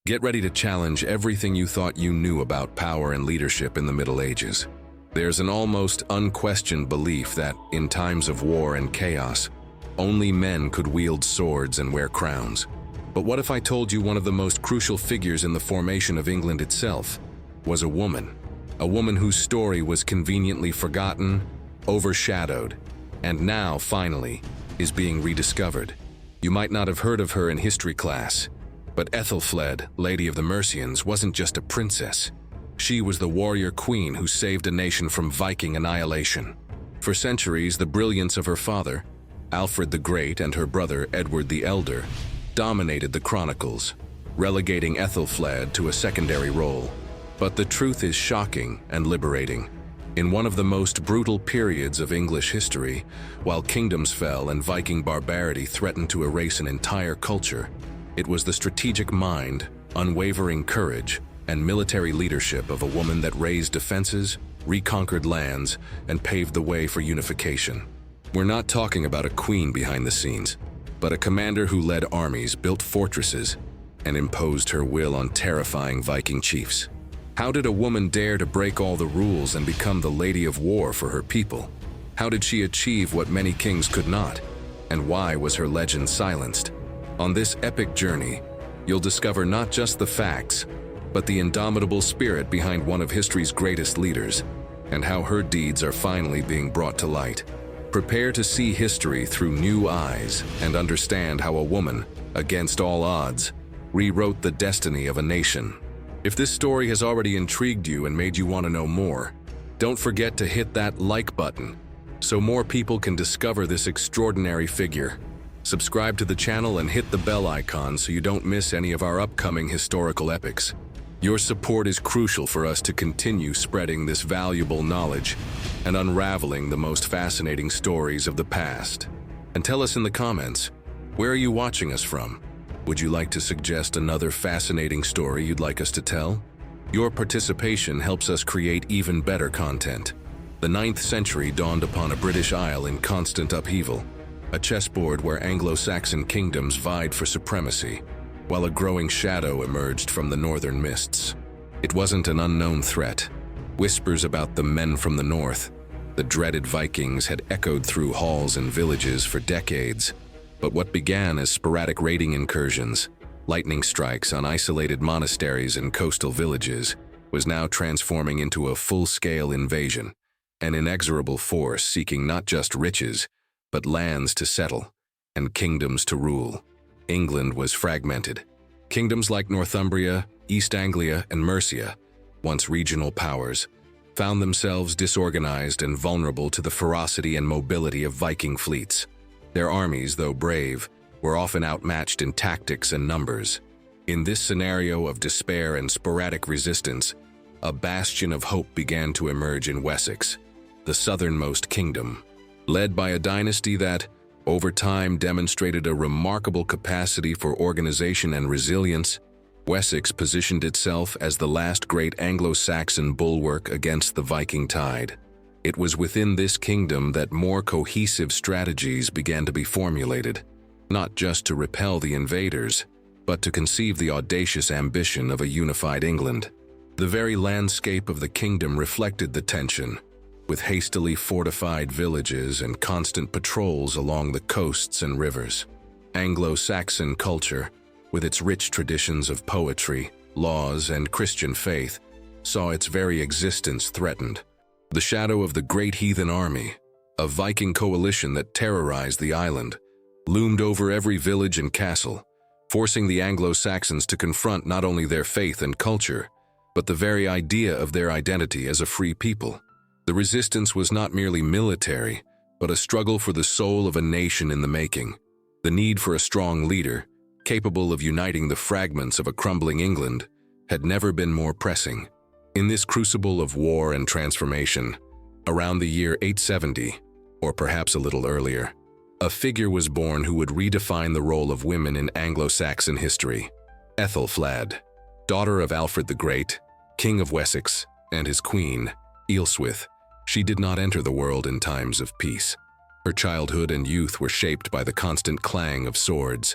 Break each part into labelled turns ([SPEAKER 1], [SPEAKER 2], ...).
[SPEAKER 1] Get ready to challenge everything you thought you knew about power and leadership in the Middle Ages. There's an almost unquestioned belief that, in times of war and chaos, only men could wield swords and wear crowns. But what if I told you one of the most crucial figures in the formation of England itself was a woman? A woman whose story was conveniently forgotten, overshadowed, and now, finally, is being rediscovered. You might not have heard of her in history class, but Æthelflæd, Lady of the Mercians, wasn't just a princess. She was the warrior queen who saved a nation from Viking annihilation. For centuries, the brilliance of her father, Alfred the Great, and her brother, Edward the Elder, dominated the chronicles, relegating Æthelflæd to a secondary role. But the truth is shocking and liberating. In one of the most brutal periods of English history, while kingdoms fell and Viking barbarity threatened to erase an entire culture, it was the strategic mind, unwavering courage, and military leadership of a woman that raised defenses, reconquered lands, and paved the way for unification. We're not talking about a queen behind the scenes, but a commander who led armies, built fortresses, and imposed her will on terrifying Viking chiefs. How did a woman dare to break all the rules and become the lady of war for her people? How did she achieve what many kings could not? And why was her legend silenced? On this epic journey, you'll discover not just the facts, but the indomitable spirit behind one of history's greatest leaders, and how her deeds are finally being brought to light. Prepare to see history through new eyes and understand how a woman, against all odds, rewrote the destiny of a nation. If this story has already intrigued you and made you want to know more, don't forget to hit that like button so more people can discover this extraordinary figure. Subscribe to the channel and hit the bell icon so you don't miss any of our upcoming historical epics. Your support is crucial for us to continue spreading this valuable knowledge and unraveling the most fascinating stories of the past. And tell us in the comments, where are you watching us from? Would you like to suggest another fascinating story you'd like us to tell? Your participation helps us create even better content. The 9th century dawned upon a British Isle in constant upheaval, a chessboard where Anglo-Saxon kingdoms vied for supremacy, while a growing shadow emerged from the northern mists. It wasn't an unknown threat. Whispers about the men from the north, the dreaded Vikings, had echoed through halls and villages for decades. But what began as sporadic raiding incursions, lightning strikes on isolated monasteries and coastal villages, was now transforming into a full-scale invasion, an inexorable force seeking not just riches, but lands to settle and kingdoms to rule. England was fragmented. Kingdoms like Northumbria, East Anglia, and Mercia, once regional powers, found themselves disorganized and vulnerable to the ferocity and mobility of Viking fleets. Their armies, though brave, were often outmatched in tactics and numbers. In this scenario of despair and sporadic resistance, a bastion of hope began to emerge in Wessex, the southernmost kingdom. Led by a dynasty that, over time, demonstrated a remarkable capacity for organization and resilience, Wessex positioned itself as the last great Anglo-Saxon bulwark against the Viking tide. It was within this kingdom that more cohesive strategies began to be formulated, not just to repel the invaders, but to conceive the audacious ambition of a unified England. The very landscape of the kingdom reflected the tension, with hastily fortified villages and constant patrols along the coasts and rivers. Anglo-Saxon culture, with its rich traditions of poetry, laws, and Christian faith, saw its very existence threatened. The shadow of the great heathen army, a Viking coalition that terrorized the island, loomed over every village and castle, forcing the Anglo-Saxons to confront not only their faith and culture, but the very idea of their identity as a free people. The resistance was not merely military, but a struggle for the soul of a nation in the making. The need for a strong leader, capable of uniting the fragments of a crumbling England, had never been more pressing. In this crucible of war and transformation, around the year 870, or perhaps a little earlier, a figure was born who would redefine the role of women in Anglo-Saxon history. Æthelflæd, daughter of Alfred the Great, King of Wessex, and his queen, Æthelflæd. She did not enter the world in times of peace. Her childhood and youth were shaped by the constant clang of swords,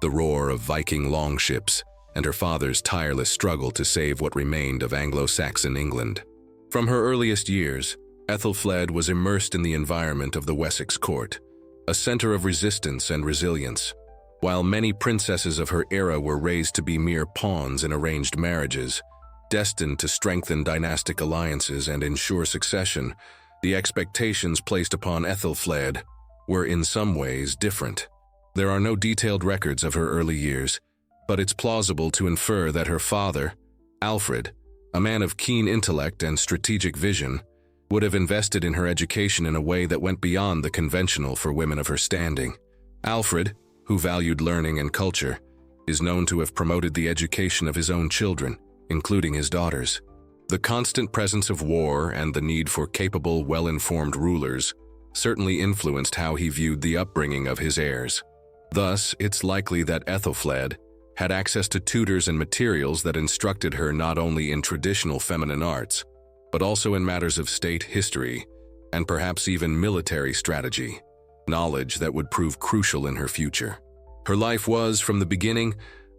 [SPEAKER 1] the roar of Viking longships, and her father's tireless struggle to save what remained of Anglo-Saxon England. From her earliest years, Aethelflaed was immersed in the environment of the Wessex court, a center of resistance and resilience. While many princesses of her era were raised to be mere pawns in arranged marriages, destined to strengthen dynastic alliances and ensure succession, the expectations placed upon Aethelflaed were in some ways different. There are no detailed records of her early years, but it's plausible to infer that her father, Alfred, a man of keen intellect and strategic vision, would have invested in her education in a way that went beyond the conventional for women of her standing. Alfred, who valued learning and culture, is known to have promoted the education of his own children, including his daughters. The constant presence of war and the need for capable, well-informed rulers certainly influenced how he viewed the upbringing of his heirs. Thus, it's likely that Aethelflaed had access to tutors and materials that instructed her not only in traditional feminine arts, but also in matters of state history and perhaps even military strategy, knowledge that would prove crucial in her future. Her life was, from the beginning,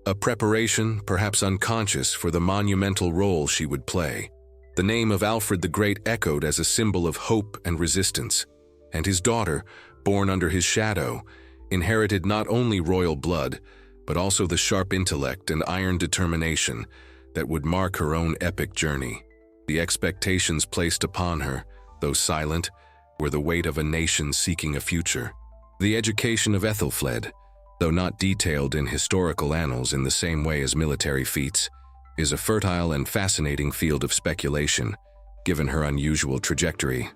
[SPEAKER 1] a preparation, perhaps unconscious, for the monumental role she would play. The name of Alfred the Great echoed as a symbol of hope and resistance, and his daughter, born under his shadow, inherited not only royal blood, but also the sharp intellect and iron determination that would mark her own epic journey. The expectations placed upon her, though silent, were the weight of a nation seeking a future. The education of Æthelflæd, though not detailed in historical annals in the same way as military feats, is a fertile and fascinating field of speculation, given her unusual trajectory.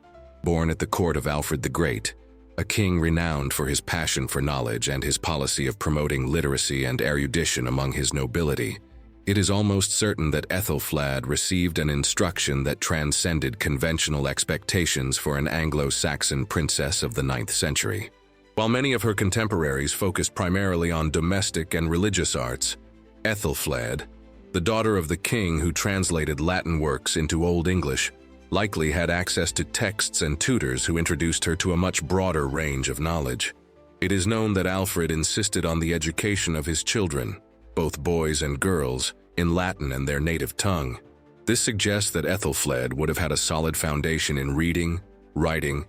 [SPEAKER 1] Born at the court of Alfred the Great, a king renowned for his passion for knowledge and his policy of promoting literacy and erudition among his nobility, it is almost certain that Æthelflæd received an instruction that transcended conventional expectations for an Anglo-Saxon princess of the 9th century. While many of her contemporaries focused primarily on domestic and religious arts, Æthelflæd, the daughter of the king who translated Latin works into Old English, likely had access to texts and tutors who introduced her to a much broader range of knowledge. It is known that Alfred insisted on the education of his children, both boys and girls, in Latin and their native tongue. This suggests that Æthelflæd would have had a solid foundation in reading, writing,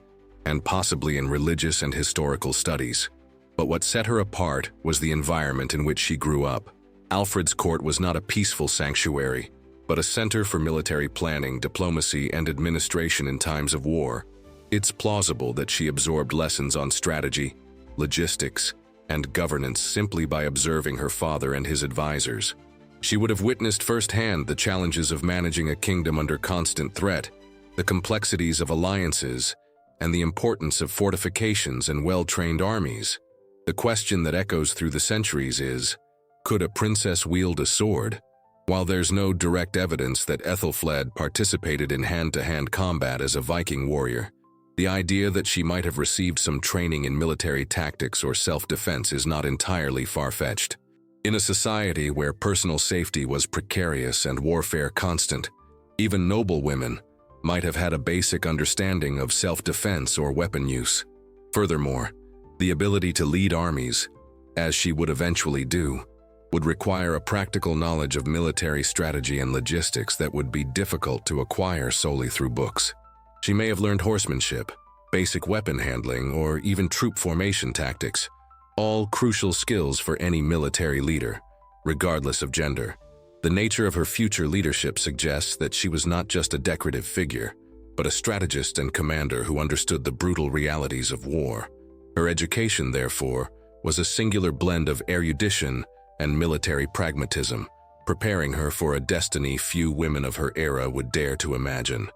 [SPEAKER 1] and possibly in religious and historical studies. But what set her apart was the environment in which she grew up. Alfred's court was not a peaceful sanctuary, but a center for military planning, diplomacy, and administration in times of war. It's plausible that she absorbed lessons on strategy, logistics, and governance simply by observing her father and his advisors. She would have witnessed firsthand the challenges of managing a kingdom under constant threat, the complexities of alliances, and the importance of fortifications and well-trained armies. The question that echoes through the centuries is, could a princess wield a sword? While there's no direct evidence that Æthelflæd participated in hand-to-hand combat as a Viking warrior, the idea that she might have received some training in military tactics or self-defense is not entirely far-fetched. In a society where personal safety was precarious and warfare constant, even noble women might have had a basic understanding of self-defense or weapon use. Furthermore, the ability to lead armies, as she would eventually do, would require a practical knowledge of military strategy and logistics that would be difficult to acquire solely through books. She may have learned horsemanship, basic weapon handling, or even troop formation tactics, all crucial skills for any military leader, regardless of gender. The nature of her future leadership suggests that she was not just a decorative figure, but a strategist and commander who understood the brutal realities of war. Her education, therefore, was a singular blend of erudition and military pragmatism, preparing her for a destiny few women of her era would dare to imagine.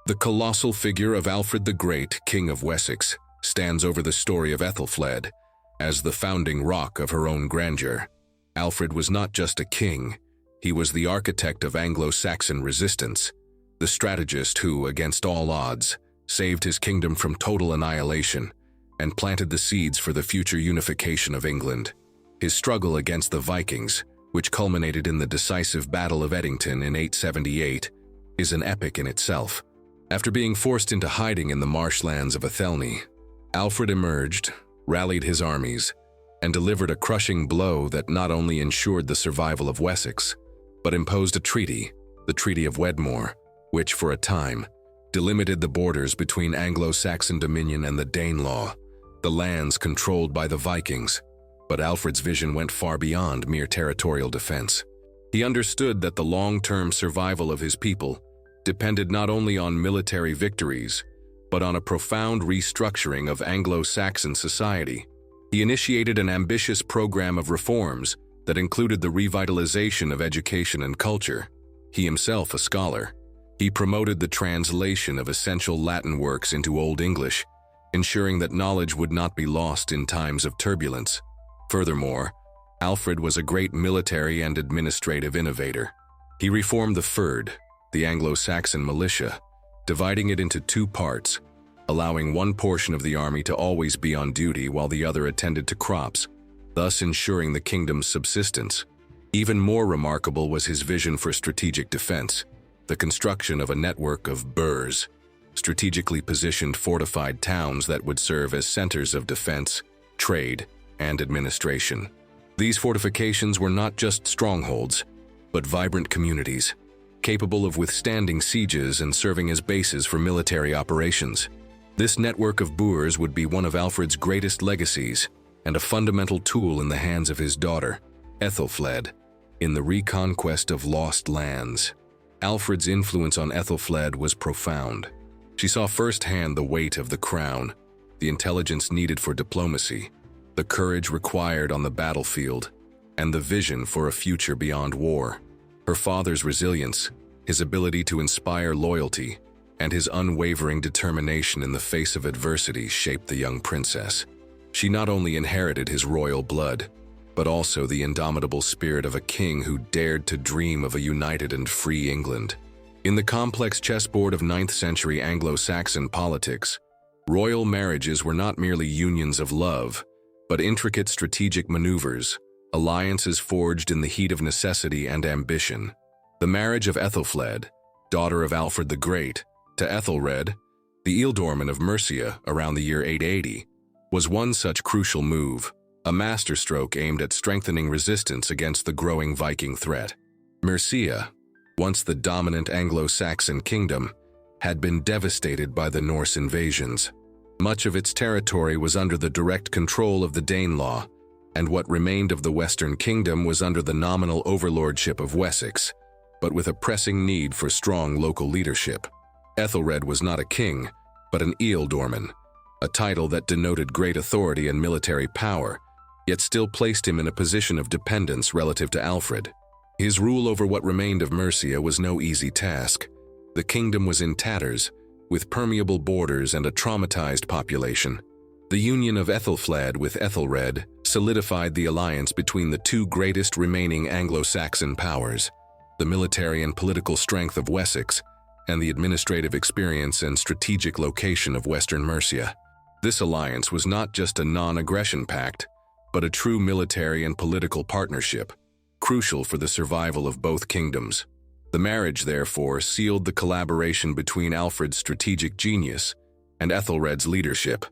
[SPEAKER 1] The colossal figure of Alfred the Great, King of Wessex, stands over the story of Æthelflæd as the founding rock of her own grandeur. Alfred was not just a king, he was the architect of Anglo-Saxon resistance, the strategist who, against all odds, saved his kingdom from total annihilation and planted the seeds for the future unification of England. His struggle against the Vikings, which culminated in the decisive Battle of Edington in 878, is an epic in itself. After being forced into hiding in the marshlands of Athelney, Alfred emerged, rallied his armies, and delivered a crushing blow that not only ensured the survival of Wessex, but imposed a treaty, the Treaty of Wedmore, which, for a time, delimited the borders between Anglo-Saxon dominion and the Danelaw, the lands controlled by the Vikings. But Alfred's vision went far beyond mere territorial defense. He understood that the long-term survival of his people depended not only on military victories, but on a profound restructuring of Anglo-Saxon society. He initiated an ambitious program of reforms that included the revitalization of education and culture. He himself a scholar, he promoted the translation of essential Latin works into Old English, ensuring that knowledge would not be lost in times of turbulence. Furthermore, Alfred was a great military and administrative innovator. He reformed the Fyrd, the Anglo-Saxon militia, dividing it into two parts, allowing one portion of the army to always be on duty while the other attended to crops, thus ensuring the kingdom's subsistence. Even more remarkable was his vision for strategic defense, the construction of a network of burhs, strategically positioned fortified towns that would serve as centers of defense, trade, and administration. These fortifications were not just strongholds, but vibrant communities, capable of withstanding sieges and serving as bases for military operations. This network of burhs would be one of Alfred's greatest legacies and a fundamental tool in the hands of his daughter, Aethelflaed, in the reconquest of lost lands. Alfred's influence on Aethelflaed was profound. She saw firsthand the weight of the crown, the intelligence needed for diplomacy, the courage required on the battlefield, and the vision for a future beyond war. Her father's resilience, his ability to inspire loyalty, and his unwavering determination in the face of adversity shaped the young princess. She not only inherited his royal blood, but also the indomitable spirit of a king who dared to dream of a united and free England. In the complex chessboard of 9th century Anglo-Saxon politics, royal marriages were not merely unions of love, but intricate strategic maneuvers, alliances forged in the heat of necessity and ambition. The marriage of Æthelflæd, daughter of Alfred the Great, to Æthelred, the ealdorman of Mercia around the year 880, was one such crucial move, a masterstroke aimed at strengthening resistance against the growing Viking threat. Mercia, once the dominant Anglo-Saxon kingdom, had been devastated by the Norse invasions. Much of its territory was under the direct control of the Danelaw, and what remained of the Western Kingdom was under the nominal overlordship of Wessex, but with a pressing need for strong local leadership. Æthelred was not a king, but an ealdorman, a title that denoted great authority and military power, yet still placed him in a position of dependence relative to Alfred. His rule over what remained of Mercia was no easy task. The kingdom was in tatters, with permeable borders and a traumatized population. The union of Æthelflæd with Æthelred solidified the alliance between the two greatest remaining Anglo-Saxon powers, the military and political strength of Wessex, and the administrative experience and strategic location of Western Mercia. This alliance was not just a non-aggression pact, but a true military and political partnership, crucial for the survival of both kingdoms. The marriage, therefore, sealed the collaboration between Alfred's strategic genius and Æthelred's leadership,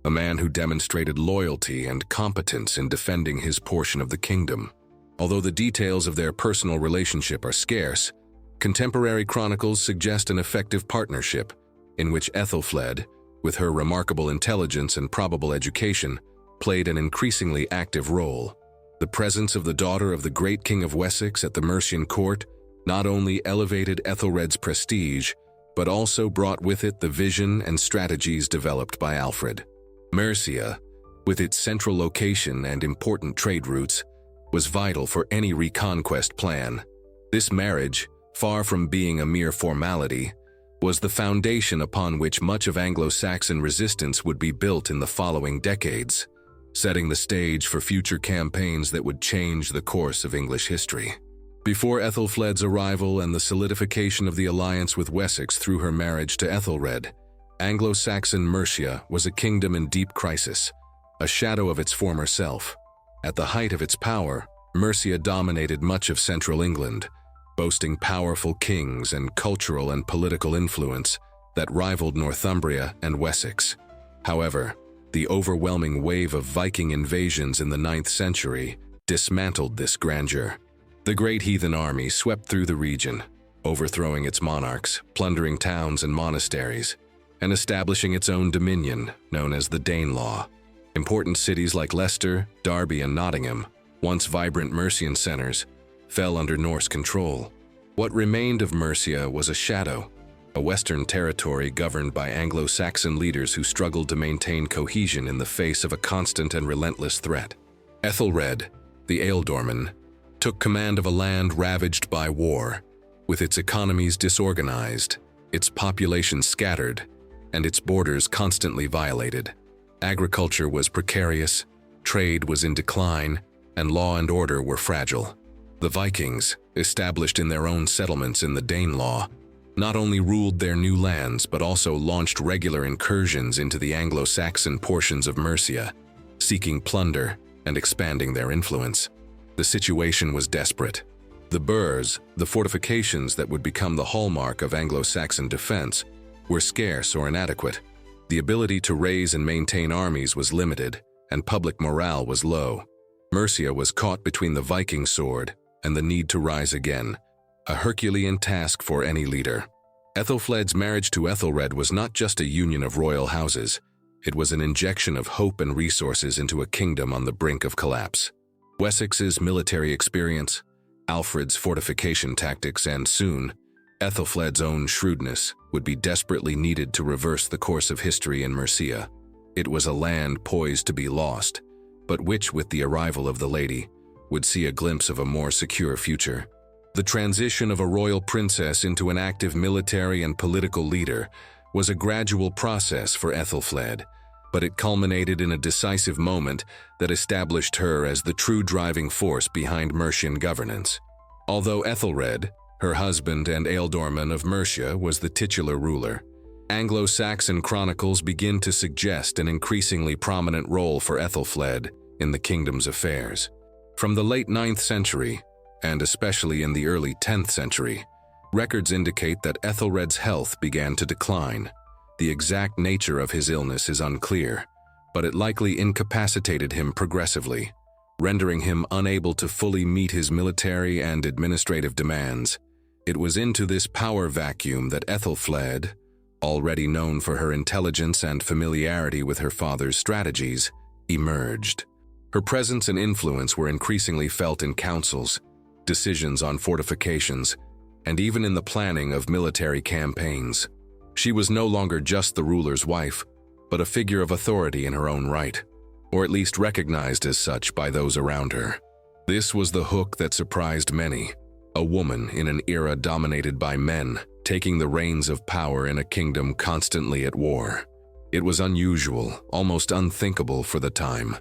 [SPEAKER 1] a man who demonstrated loyalty and competence in defending his portion of the kingdom. Although the details of their personal relationship are scarce, contemporary chronicles suggest an effective partnership in which Æthelflæd, with her remarkable intelligence and probable education, played an increasingly active role. The presence of the daughter of the great King of Wessex at the Mercian court not only elevated Æthelred's prestige, but also brought with it the vision and strategies developed by Alfred. Mercia, with its central location and important trade routes, was vital for any reconquest plan. This marriage, far from being a mere formality, was the foundation upon which much of Anglo-Saxon resistance would be built in the following decades, setting the stage for future campaigns that would change the course of English history. Before Æthelflæd's arrival and the solidification of the alliance with Wessex through her marriage to Æthelred, Anglo-Saxon Mercia was a kingdom in deep crisis, a shadow of its former self. At the height of its power, Mercia dominated much of central England, boasting powerful kings and cultural and political influence that rivaled Northumbria and Wessex. However, The overwhelming wave of Viking invasions in the 9th century dismantled this grandeur. The great heathen army swept through the region, overthrowing its monarchs, plundering towns and monasteries, and establishing its own dominion, known as the Danelaw. Important cities like Leicester, Derby, and Nottingham, once vibrant Mercian centers, fell under Norse control. What remained of Mercia was a shadow, a western territory governed by Anglo-Saxon leaders who struggled to maintain cohesion in the face of a constant and relentless threat. Æthelred, the Ealdorman, took command of a land ravaged by war, with its economies disorganized, its population scattered, and its borders constantly violated. Agriculture was precarious, trade was in decline, and law and order were fragile. The Vikings, established in their own settlements in the Danelaw, not only ruled their new lands but also launched regular incursions into the Anglo-Saxon portions of Mercia, seeking plunder and expanding their influence. The situation was desperate. The burhs, the fortifications that would become the hallmark of Anglo-Saxon defense, were scarce or inadequate. The ability to raise and maintain armies was limited, and public morale was low. Mercia was caught between the Viking sword and the need to rise again, a Herculean task for any leader. Aethelflaed's marriage to Æthelred was not just a union of royal houses, it was an injection of hope and resources into a kingdom on the brink of collapse. Wessex's military experience, Alfred's fortification tactics, and soon, Æthelflaed's own shrewdness would be desperately needed to reverse the course of history in Mercia. It was a land poised to be lost, but which, with the arrival of the lady, would see a glimpse of a more secure future. The transition of a royal princess into an active military and political leader was a gradual process for Æthelflaed, but it culminated in a decisive moment that established her as the true driving force behind Mercian governance. Although Æthelred, her husband and Ealdorman of Mercia, was the titular ruler, Anglo-Saxon chronicles begin to suggest an increasingly prominent role for Æthelflaed in the kingdom's affairs. From the late 9th century, and especially in the early 10th century, records indicate that Æthelred's health began to decline. The exact nature of his illness is unclear, but it likely incapacitated him progressively, rendering him unable to fully meet his military and administrative demands. It was into this power vacuum that Æthelflaed, already known for her intelligence and familiarity with her father's strategies, emerged. Her presence and influence were increasingly felt in councils, decisions on fortifications, and even in the planning of military campaigns. She was no longer just the ruler's wife, but a figure of authority in her own right, or at least recognized as such by those around her. This was the hook that surprised many, a woman in an era dominated by men, taking the reins of power in a kingdom constantly at war. It was unusual, almost unthinkable for the time.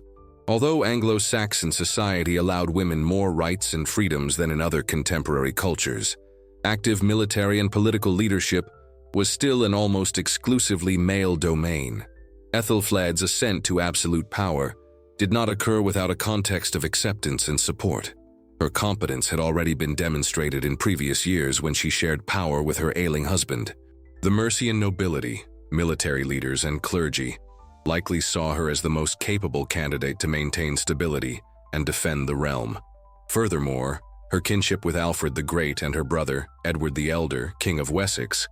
[SPEAKER 1] Although Anglo-Saxon society allowed women more rights and freedoms than in other contemporary cultures, active military and political leadership was still an almost exclusively male domain. Æthelflaed's ascent to absolute power did not occur without a context of acceptance and support. Her competence had already been demonstrated in previous years when she shared power with her ailing husband. The Mercian nobility, military leaders, and clergy likely saw her as the most capable candidate to maintain stability and defend the realm. Furthermore, her kinship with Alfred the Great and her brother, Edward the Elder, King of Wessex,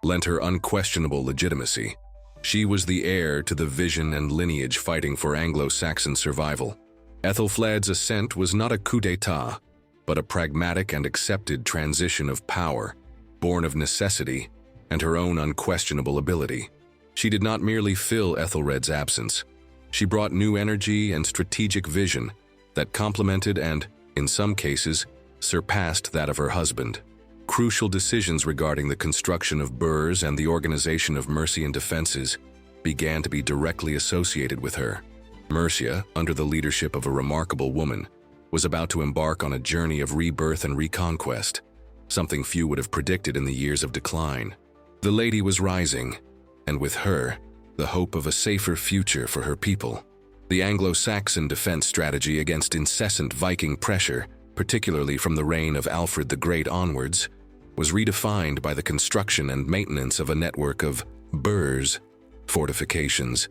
[SPEAKER 1] lent her unquestionable legitimacy. She was the heir to the vision and lineage fighting for Anglo-Saxon survival. Æthelflaed's ascent was not a coup d'état, but a pragmatic and accepted transition of power, born of necessity and her own unquestionable ability. She did not merely fill Æthelred's absence. She brought new energy and strategic vision that complemented and, in some cases, surpassed that of her husband. Crucial decisions regarding the construction of burhs and the organization of Mercian defenses began to be directly associated with her. Mercia, under the leadership of a remarkable woman, was about to embark on a journey of rebirth and reconquest, something few would have predicted in the years of decline. The lady was rising, and with her, the hope of a safer future for her people. The Anglo-Saxon defense strategy against incessant Viking pressure, particularly from the reign of Alfred the Great onwards, was redefined by the construction and maintenance of a network of burhs, fortifications.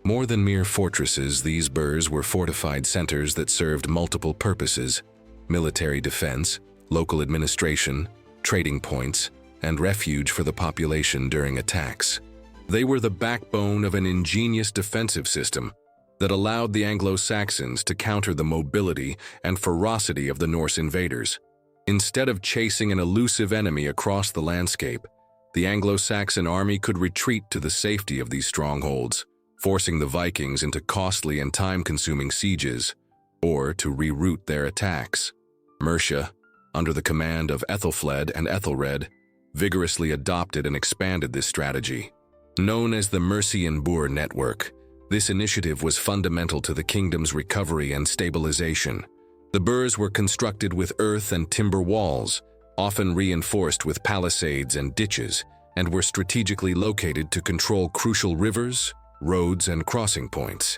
[SPEAKER 1] More than mere fortresses, these burhs were fortified centers that served multiple purposes: military defense, local administration, trading points, and refuge for the population during attacks. They were the backbone of an ingenious defensive system that allowed the Anglo-Saxons to counter the mobility and ferocity of the Norse invaders. Instead of chasing an elusive enemy across the landscape, the Anglo-Saxon army could retreat to the safety of these strongholds, forcing the Vikings into costly and time-consuming sieges, or to reroute their attacks. Mercia, under the command of Æthelflæd and Aethelred, vigorously adopted and expanded this strategy. Known as the Mercian Boer network, this initiative was fundamental to the kingdom's recovery and stabilization. The burhs were constructed with earth and timber walls, often reinforced with palisades and ditches, and were strategically located to control crucial rivers, roads, and crossing points.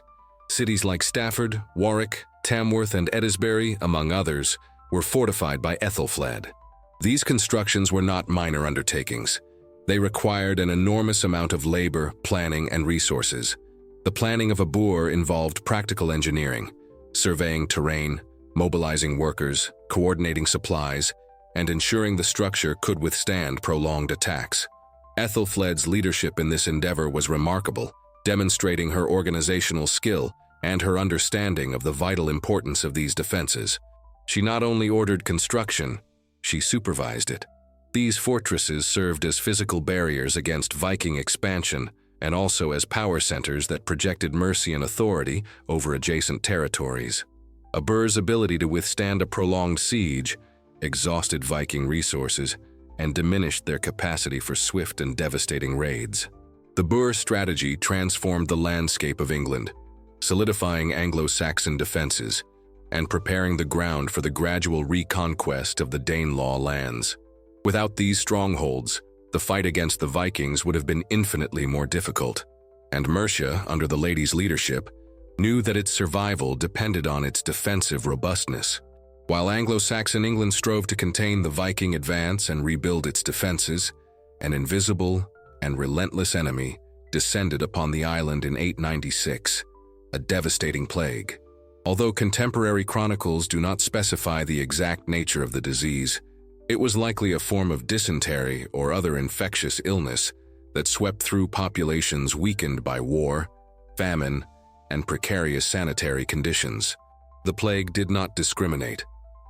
[SPEAKER 1] Cities like Stafford, Warwick, Tamworth, and Edisbury, among others, were fortified by Æthelflæd. These constructions were not minor undertakings. They required an enormous amount of labor, planning, and resources. The planning of a boer involved practical engineering, surveying terrain, mobilizing workers, coordinating supplies, and ensuring the structure could withstand prolonged attacks. Æthelflæd's leadership in this endeavor was remarkable, demonstrating her organizational skill and her understanding of the vital importance of these defenses. She not only ordered construction, she supervised it. These fortresses served as physical barriers against Viking expansion and also as power centers that projected Mercian authority over adjacent territories. A burh's ability to withstand a prolonged siege exhausted Viking resources and diminished their capacity for swift and devastating raids. The boer strategy transformed the landscape of England, solidifying Anglo-Saxon defenses and preparing the ground for the gradual reconquest of the Danelaw lands. Without these strongholds, the fight against the Vikings would have been infinitely more difficult, and Mercia, under the lady's leadership, knew that its survival depended on its defensive robustness. While Anglo-Saxon England strove to contain the Viking advance and rebuild its defenses, an invisible and relentless enemy descended upon the island in 896, a devastating plague. Although contemporary chronicles do not specify the exact nature of the disease, it was likely a form of dysentery or other infectious illness that swept through populations weakened by war, famine, and precarious sanitary conditions. The plague did not discriminate,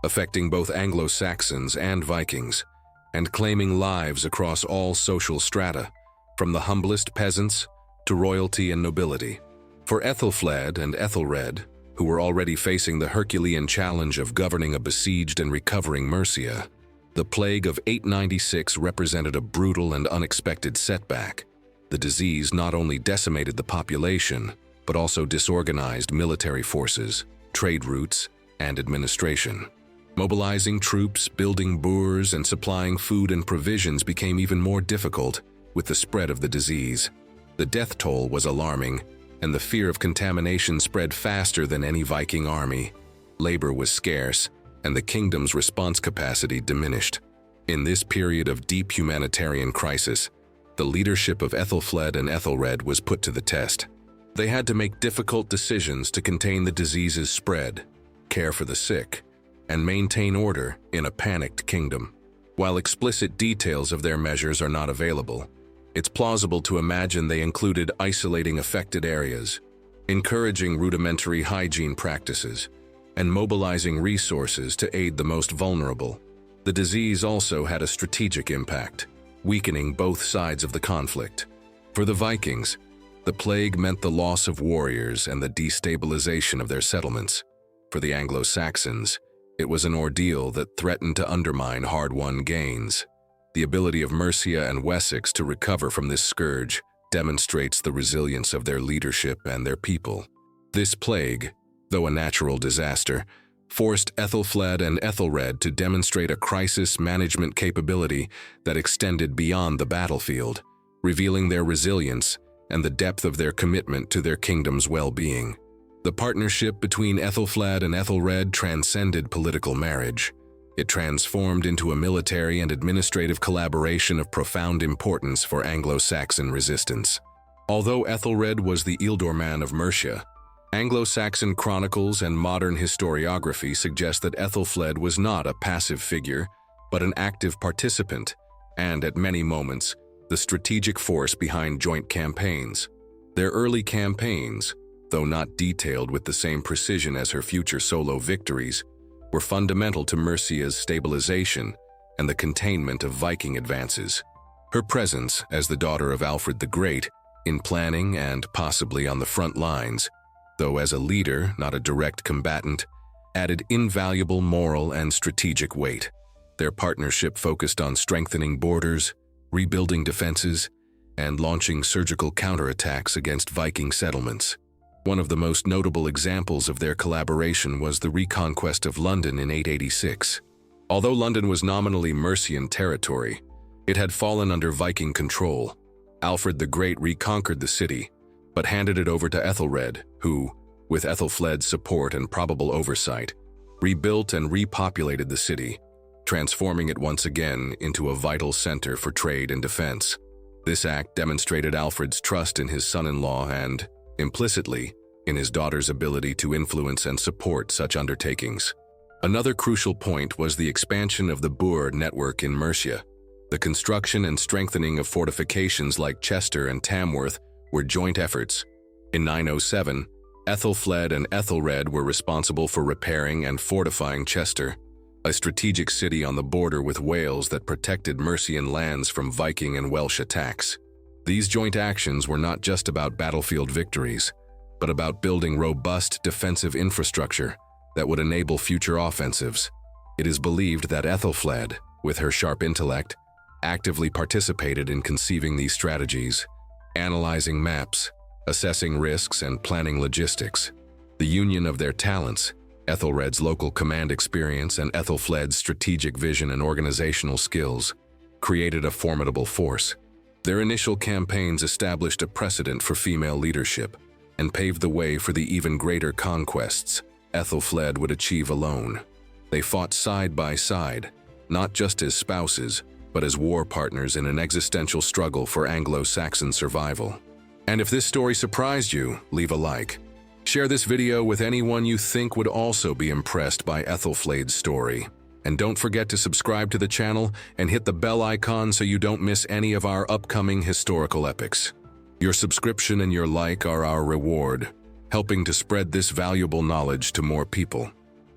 [SPEAKER 1] affecting both Anglo-Saxons and Vikings, and claiming lives across all social strata, from the humblest peasants to royalty and nobility. For Æthelflæd and Aethelred, who were already facing the Herculean challenge of governing a besieged and recovering Mercia, the plague of 896 represented a brutal and unexpected setback. The disease not only decimated the population, but also disorganized military forces, trade routes, and administration. Mobilizing troops, building boers, and supplying food and provisions became even more difficult with the spread of the disease. The death toll was alarming, and the fear of contamination spread faster than any Viking army. Labor was scarce, and the kingdom's response capacity diminished. In this period of deep humanitarian crisis, the leadership of Æthelflæd and Aethelred was put to the test. They had to make difficult decisions to contain the disease's spread, care for the sick, and maintain order in a panicked kingdom. While explicit details of their measures are not available, it's plausible to imagine they included isolating affected areas, encouraging rudimentary hygiene practices, and mobilizing resources to aid the most vulnerable. The disease also had a strategic impact, weakening both sides of the conflict. For the Vikings, the plague meant the loss of warriors and the destabilization of their settlements. For the Anglo-Saxons, it was an ordeal that threatened to undermine hard-won gains. The ability of Mercia and Wessex to recover from this scourge demonstrates the resilience of their leadership and their people. This plague, though a natural disaster, forced Æthelflæd and Aethelred to demonstrate a crisis management capability that extended beyond the battlefield, revealing their resilience and the depth of their commitment to their kingdom's well-being. The partnership between Æthelflæd and Aethelred transcended political marriage. It transformed into a military and administrative collaboration of profound importance for Anglo-Saxon resistance. Although Aethelred was the ealdorman of Mercia, Anglo-Saxon chronicles and modern historiography suggest that Aethelflaed was not a passive figure, but an active participant, and at many moments, the strategic force behind joint campaigns. Their early campaigns, though not detailed with the same precision as her future solo victories, were fundamental to Mercia's stabilization and the containment of Viking advances. Her presence as the daughter of Alfred the Great, in planning and possibly on the front lines, though as a leader, not a direct combatant, added invaluable moral and strategic weight. Their partnership focused on strengthening borders, rebuilding defenses, and launching surgical counterattacks against Viking settlements. One of the most notable examples of their collaboration was the reconquest of London in 886. Although London was nominally Mercian territory, it had fallen under Viking control. Alfred the Great reconquered the city, but handed it over to Æthelred, who, with Æthelflaed's support and probable oversight, rebuilt and repopulated the city, transforming it once again into a vital center for trade and defense. This act demonstrated Alfred's trust in his son-in-law and, implicitly, in his daughter's ability to influence and support such undertakings. Another crucial point was the expansion of the Boer network in Mercia. The construction and strengthening of fortifications like Chester and Tamworth were joint efforts. In 907, Æthelflæd and Æthelred were responsible for repairing and fortifying Chester, a strategic city on the border with Wales that protected Mercian lands from Viking and Welsh attacks. These joint actions were not just about battlefield victories, but about building robust defensive infrastructure that would enable future offensives. It is believed that Æthelflæd, with her sharp intellect, actively participated in conceiving these strategies, analyzing maps, assessing risks, and planning logistics. The union of their talents, Æthelred's local command experience and Æthelflæd's strategic vision and organizational skills, created a formidable force. Their initial campaigns established a precedent for female leadership and paved the way for the even greater conquests Æthelflæd would achieve alone. They fought side by side, not just as spouses, but as war partners in an existential struggle for Anglo-Saxon survival. And if this story surprised you, leave a like. Share this video with anyone you think would also be impressed by Æthelflaed's story. And don't forget to subscribe to the channel and hit the bell icon so you don't miss any of our upcoming historical epics. Your subscription and your like are our reward, helping to spread this valuable knowledge to more people.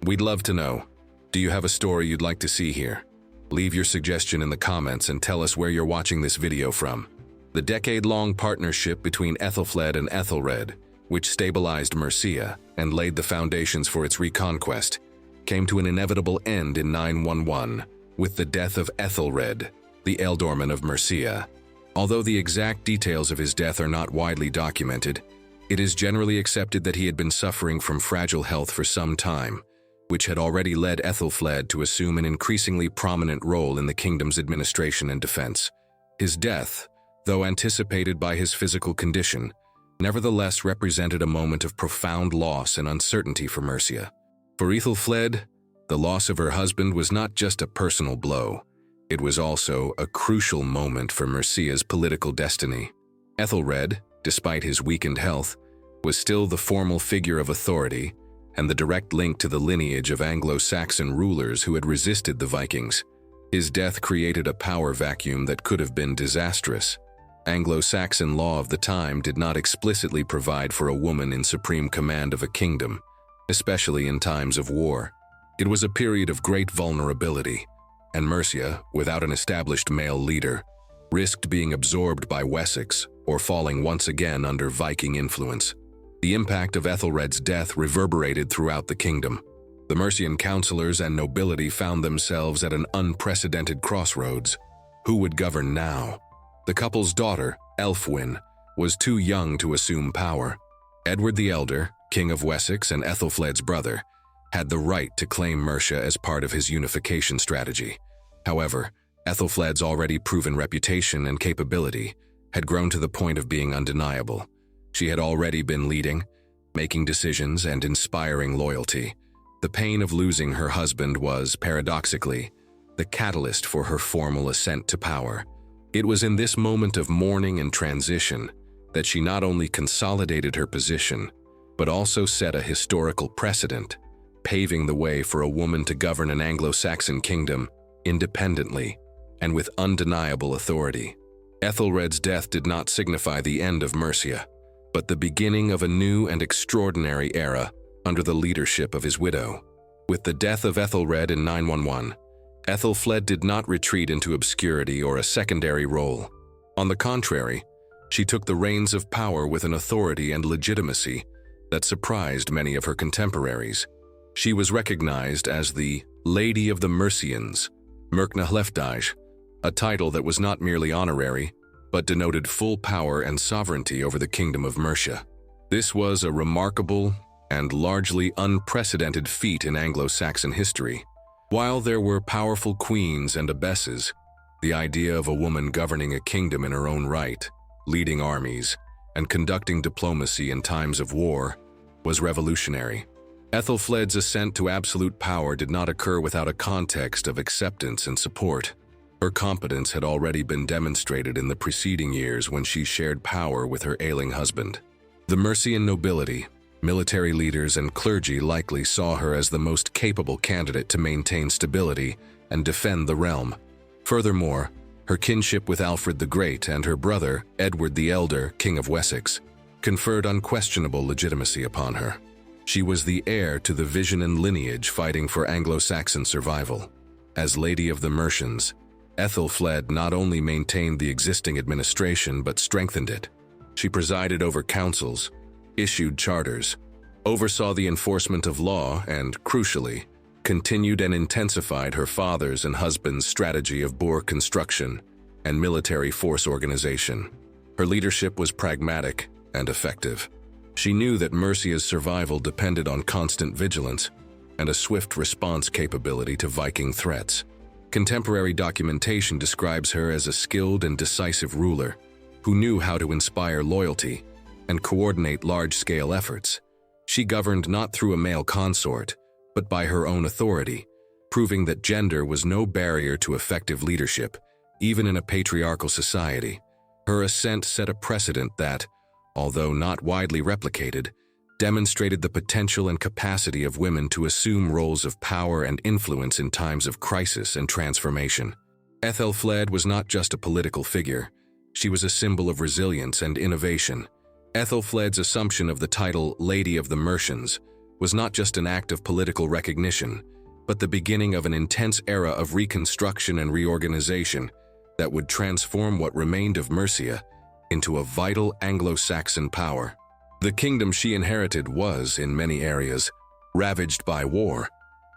[SPEAKER 1] We'd love to know, do you have a story you'd like to see here? Leave your suggestion in the comments and tell us where you're watching this video from. The decade-long partnership between Æthelflæd and Æthelred, which stabilized Mercia and laid the foundations for its reconquest, came to an inevitable end in 911 with the death of Æthelred, the ealdorman of Mercia. Although the exact details of his death are not widely documented, it is generally accepted that he had been suffering from fragile health for some time, which had already led Æthelflæd to assume an increasingly prominent role in the kingdom's administration and defense. His death, though anticipated by his physical condition, nevertheless represented a moment of profound loss and uncertainty for Mercia. For Æthelflæd, the loss of her husband was not just a personal blow, it was also a crucial moment for Mercia's political destiny. Æthelred, despite his weakened health, was still the formal figure of authority and the direct link to the lineage of Anglo-Saxon rulers who had resisted the Vikings. His death created a power vacuum that could have been disastrous. Anglo-Saxon law of the time did not explicitly provide for a woman in supreme command of a kingdom, especially in times of war. It was a period of great vulnerability, and Mercia, without an established male leader, risked being absorbed by Wessex or falling once again under Viking influence. The impact of Æthelred's death reverberated throughout the kingdom. The Mercian councillors and nobility found themselves at an unprecedented crossroads. Who would govern now? The couple's daughter, Ælfwine, was too young to assume power. Edward the Elder, King of Wessex and Æthelflaed's brother, had the right to claim Mercia as part of his unification strategy. However, Æthelflaed's already proven reputation and capability had grown to the point of being undeniable. She had already been leading, making decisions, and inspiring loyalty. The pain of losing her husband was, paradoxically, the catalyst for her formal ascent to power. It was in this moment of mourning and transition that she not only consolidated her position, but also set a historical precedent, paving the way for a woman to govern an Anglo-Saxon kingdom independently and with undeniable authority. Æthelred's death did not signify the end of Mercia, but the beginning of a new and extraordinary era under the leadership of his widow. With the death of Æthelred in 911, Aethelflaed did not retreat into obscurity or a secondary role. On the contrary, she took the reins of power with an authority and legitimacy that surprised many of her contemporaries. She was recognized as the Lady of the Mercians, Mercna, a title that was not merely honorary, but denoted full power and sovereignty over the kingdom of Mercia. This was a remarkable and largely unprecedented feat in Anglo-Saxon history. While there were powerful queens and abbesses, the idea of a woman governing a kingdom in her own right, leading armies, and conducting diplomacy in times of war was revolutionary. Æthelflaed's ascent to absolute power did not occur without a context of acceptance and support. Her competence had already been demonstrated in the preceding years when she shared power with her ailing husband. The Mercian nobility, military leaders, and clergy likely saw her as the most capable candidate to maintain stability and defend the realm. Furthermore, her kinship with Alfred the Great and her brother, Edward the Elder, King of Wessex, conferred unquestionable legitimacy upon her. She was the heir to the vision and lineage fighting for Anglo-Saxon survival. As Lady of the Mercians, Æthelflaed not only maintained the existing administration but strengthened it. She presided over councils, issued charters, oversaw the enforcement of law, and, crucially, continued and intensified her father's and husband's strategy of boor construction and military force organization. Her leadership was pragmatic and effective. She knew that Mercia's survival depended on constant vigilance and a swift response capability to Viking threats. Contemporary documentation describes her as a skilled and decisive ruler who knew how to inspire loyalty and coordinate large-scale efforts. She governed not through a male consort, but by her own authority, proving that gender was no barrier to effective leadership, even in a patriarchal society. Her ascent set a precedent that, although not widely replicated, demonstrated the potential and capacity of women to assume roles of power and influence in times of crisis and transformation. Aethelflaed was not just a political figure, she was a symbol of resilience and innovation. Æthelflaed's assumption of the title Lady of the Mercians was not just an act of political recognition, but the beginning of an intense era of reconstruction and reorganization that would transform what remained of Mercia into a vital Anglo-Saxon power. The kingdom she inherited was, in many areas, ravaged by war,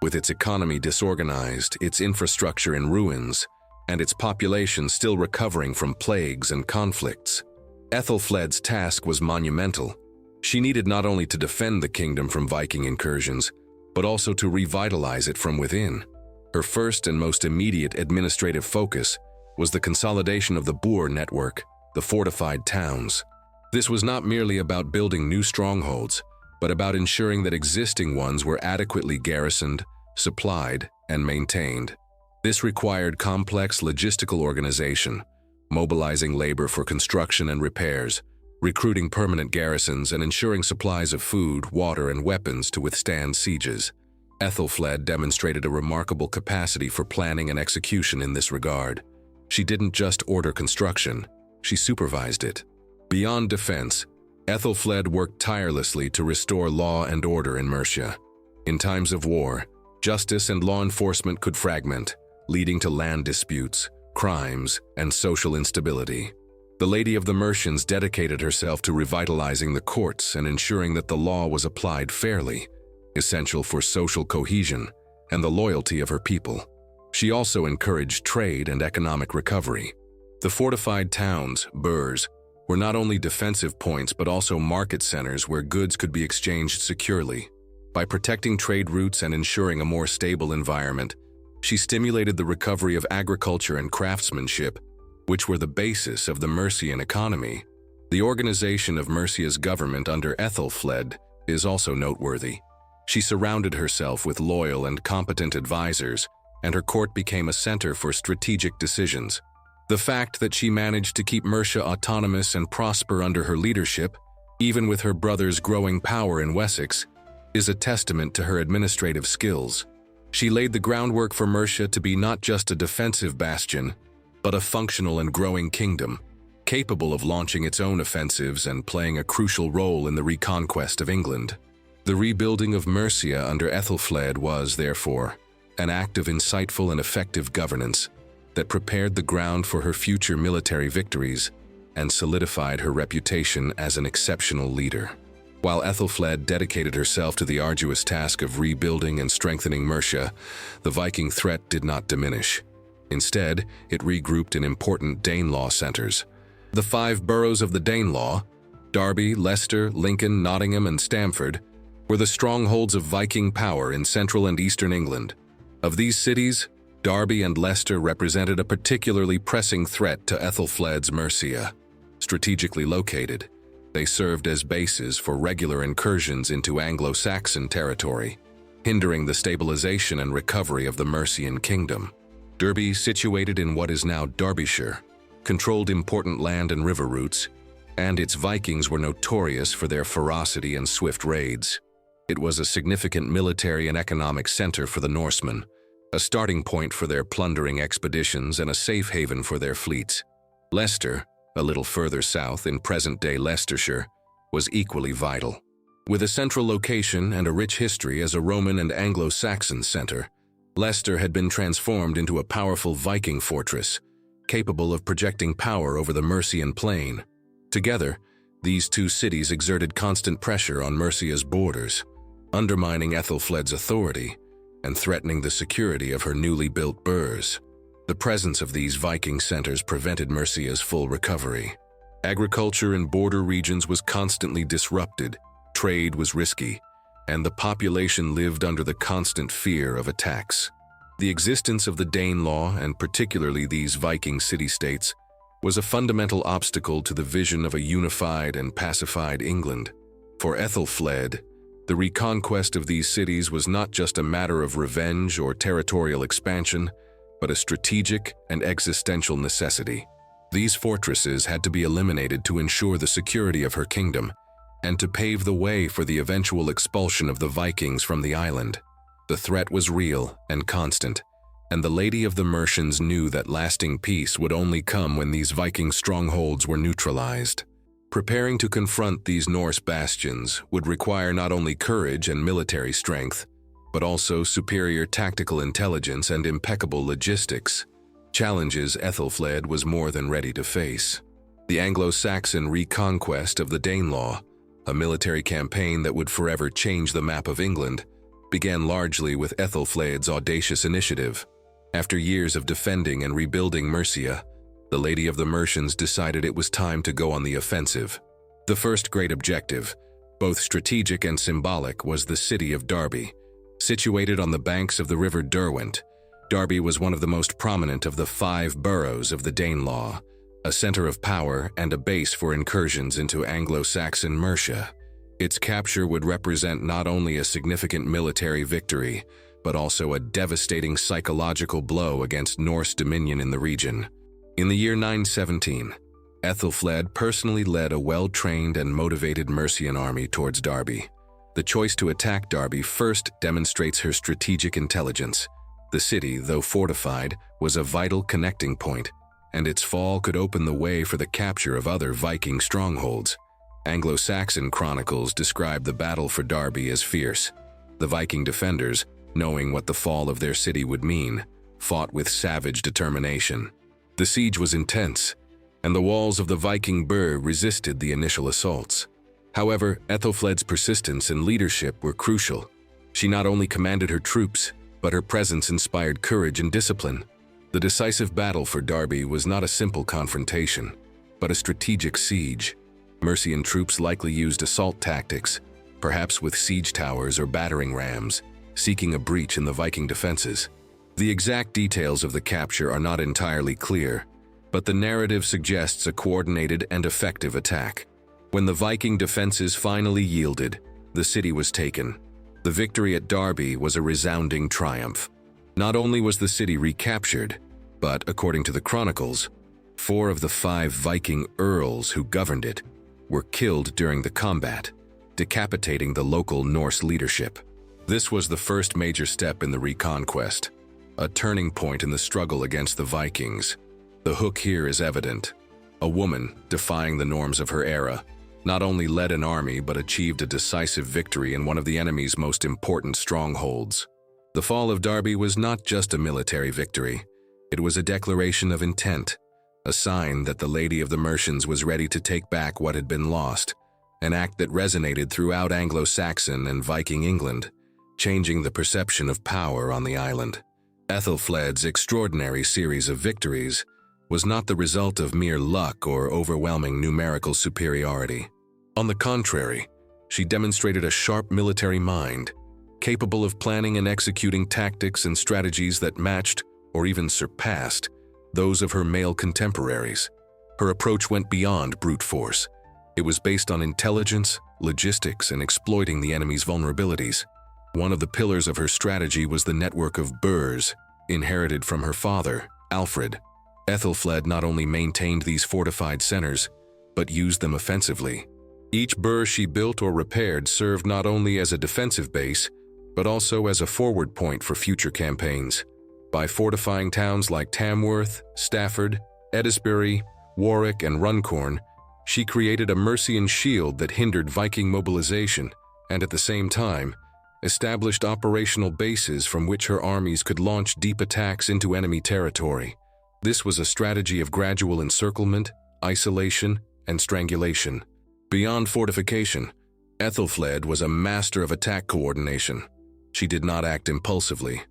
[SPEAKER 1] with its economy disorganized, its infrastructure in ruins, and its population still recovering from plagues and conflicts. Æthelflaed's task was monumental. She needed not only to defend the kingdom from Viking incursions, but also to revitalize it from within. Her first and most immediate administrative focus was the consolidation of the boor network, the fortified towns. This was not merely about building new strongholds, but about ensuring that existing ones were adequately garrisoned, supplied, and maintained. This required complex logistical organization, mobilizing labor for construction and repairs, recruiting permanent garrisons, and ensuring supplies of food, water, and weapons to withstand sieges. Æthelflaed demonstrated a remarkable capacity for planning and execution in this regard. She didn't just order construction, she supervised it. Beyond defense, Æthelflaed worked tirelessly to restore law and order in Mercia. In times of war, justice and law enforcement could fragment, leading to land disputes, crimes, and social instability. The Lady of the Mercians dedicated herself to revitalizing the courts and ensuring that the law was applied fairly, essential for social cohesion and the loyalty of her people. She also encouraged trade and economic recovery. The fortified towns, boors, were not only defensive points but also market centers where goods could be exchanged securely. By protecting trade routes and ensuring a more stable environment, she stimulated the recovery of agriculture and craftsmanship, which were the basis of the Mercian economy. The organization of Mercia's government under Æthelflæd is also noteworthy. She surrounded herself with loyal and competent advisors, and her court became a center for strategic decisions. The fact that she managed to keep Mercia autonomous and prosper under her leadership, even with her brother's growing power in Wessex, is a testament to her administrative skills. She laid the groundwork for Mercia to be not just a defensive bastion, but a functional and growing kingdom, capable of launching its own offensives and playing a crucial role in the reconquest of England. The rebuilding of Mercia under Æthelflæd was, therefore, an act of insightful and effective governance that prepared the ground for her future military victories and solidified her reputation as an exceptional leader. While Æthelflæd dedicated herself to the arduous task of rebuilding and strengthening Mercia, the Viking threat did not diminish. Instead, it regrouped in important Danelaw centers. The 5 boroughs of the Danelaw, Derby, Leicester, Lincoln, Nottingham, and Stamford, were the strongholds of Viking power in central and eastern England. Of these cities, Derby and Leicester represented a particularly pressing threat to Æthelflæd's Mercia. Strategically located, they served as bases for regular incursions into Anglo-Saxon territory, hindering the stabilization and recovery of the Mercian kingdom. Derby, situated in what is now Derbyshire, controlled important land and river routes, and its Vikings were notorious for their ferocity and swift raids. It was a significant military and economic center for the Norsemen, a starting point for their plundering expeditions and a safe haven for their fleets. Leicester, a little further south in present-day Leicestershire, was equally vital. With a central location and a rich history as a Roman and Anglo-Saxon center, Leicester had been transformed into a powerful Viking fortress, capable of projecting power over the Mercian plain. Together, these two cities exerted constant pressure on Mercia's borders, undermining Æthelflæd's authority and threatening the security of her newly built burhs. The presence of these Viking centers prevented Mercia's full recovery. Agriculture in border regions was constantly disrupted, trade was risky, and the population lived under the constant fear of attacks. The existence of the Danelaw, and particularly these Viking city-states, was a fundamental obstacle to the vision of a unified and pacified England. For Æthelflæd, the reconquest of these cities was not just a matter of revenge or territorial expansion, but a strategic and existential necessity. These fortresses had to be eliminated to ensure the security of her kingdom, and to pave the way for the eventual expulsion of the Vikings from the island. The threat was real and constant, and the Lady of the Mercians knew that lasting peace would only come when these Viking strongholds were neutralized. Preparing to confront these Norse bastions would require not only courage and military strength, but also superior tactical intelligence and impeccable logistics, challenges Æthelflæd was more than ready to face. The Anglo-Saxon reconquest of the Danelaw, a military campaign that would forever change the map of England, began largely with Æthelflæd's audacious initiative. After years of defending and rebuilding Mercia, the Lady of the Mercians decided it was time to go on the offensive. The first great objective, both strategic and symbolic, was the city of Derby. Situated on the banks of the river Derwent, Derby was one of the most prominent of the 5 boroughs of the Danelaw, a center of power and a base for incursions into Anglo-Saxon Mercia. Its capture would represent not only a significant military victory, but also a devastating psychological blow against Norse dominion in the region. In the year 917, Æthelflæd personally led a well-trained and motivated Mercian army towards Derby. The choice to attack Derby first demonstrates her strategic intelligence. The city, though fortified, was a vital connecting point, and its fall could open the way for the capture of other Viking strongholds. Anglo-Saxon chronicles describe the battle for Derby as fierce. The Viking defenders, knowing what the fall of their city would mean, fought with savage determination. The siege was intense, and the walls of the Viking burh resisted the initial assaults. However, Æthelflæd's persistence and leadership were crucial. She not only commanded her troops, but her presence inspired courage and discipline. The decisive battle for Derby was not a simple confrontation, but a strategic siege. Mercian troops likely used assault tactics, perhaps with siege towers or battering rams, seeking a breach in the Viking defenses. The exact details of the capture are not entirely clear, but the narrative suggests a coordinated and effective attack. When the Viking defenses finally yielded, the city was taken. The victory at Derby was a resounding triumph. Not only was the city recaptured, but, according to the chronicles, 4 of the 5 Viking earls who governed it were killed during the combat, decapitating the local Norse leadership. This was the first major step in the reconquest, a turning point in the struggle against the Vikings. The hook here is evident. A woman, defying the norms of her era, not only led an army but achieved a decisive victory in one of the enemy's most important strongholds. The fall of Derby was not just a military victory. It was a declaration of intent, a sign that the Lady of the Mercians was ready to take back what had been lost, an act that resonated throughout Anglo-Saxon and Viking England, changing the perception of power on the island. Æthelflaed's extraordinary series of victories was not the result of mere luck or overwhelming numerical superiority. On the contrary, she demonstrated a sharp military mind, capable of planning and executing tactics and strategies that matched, or even surpassed, those of her male contemporaries. Her approach went beyond brute force. It was based on intelligence, logistics, and exploiting the enemy's vulnerabilities. One of the pillars of her strategy was the network of burhs, inherited from her father, Alfred. Æthelflæd not only maintained these fortified centers, but used them offensively. Each burh she built or repaired served not only as a defensive base, but also as a forward point for future campaigns. By fortifying towns like Tamworth, Stafford, Edisbury, Warwick, and Runcorn, she created a Mercian shield that hindered Viking mobilization and, at the same time, established operational bases from which her armies could launch deep attacks into enemy territory. This was a strategy of gradual encirclement, isolation, and strangulation. Beyond fortification, Æthelflæd was a master of attack coordination. She did not act impulsively.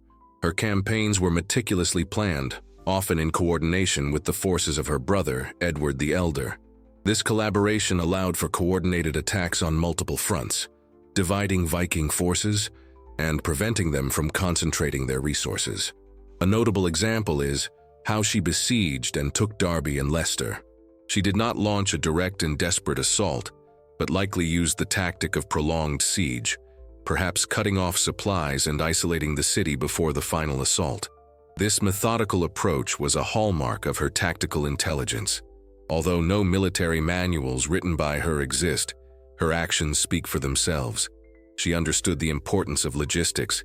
[SPEAKER 1] Her campaigns were meticulously planned, often in coordination with the forces of her brother, Edward the Elder. This collaboration allowed for coordinated attacks on multiple fronts, dividing Viking forces and preventing them from concentrating their resources. A notable example is how she besieged and took Derby and Leicester. She did not launch a direct and desperate assault, but likely used the tactic of prolonged siege, perhaps cutting off supplies and isolating the city before the final assault. This methodical approach was a hallmark of her tactical intelligence. Although no military manuals written by her exist, her actions speak for themselves. She understood the importance of logistics,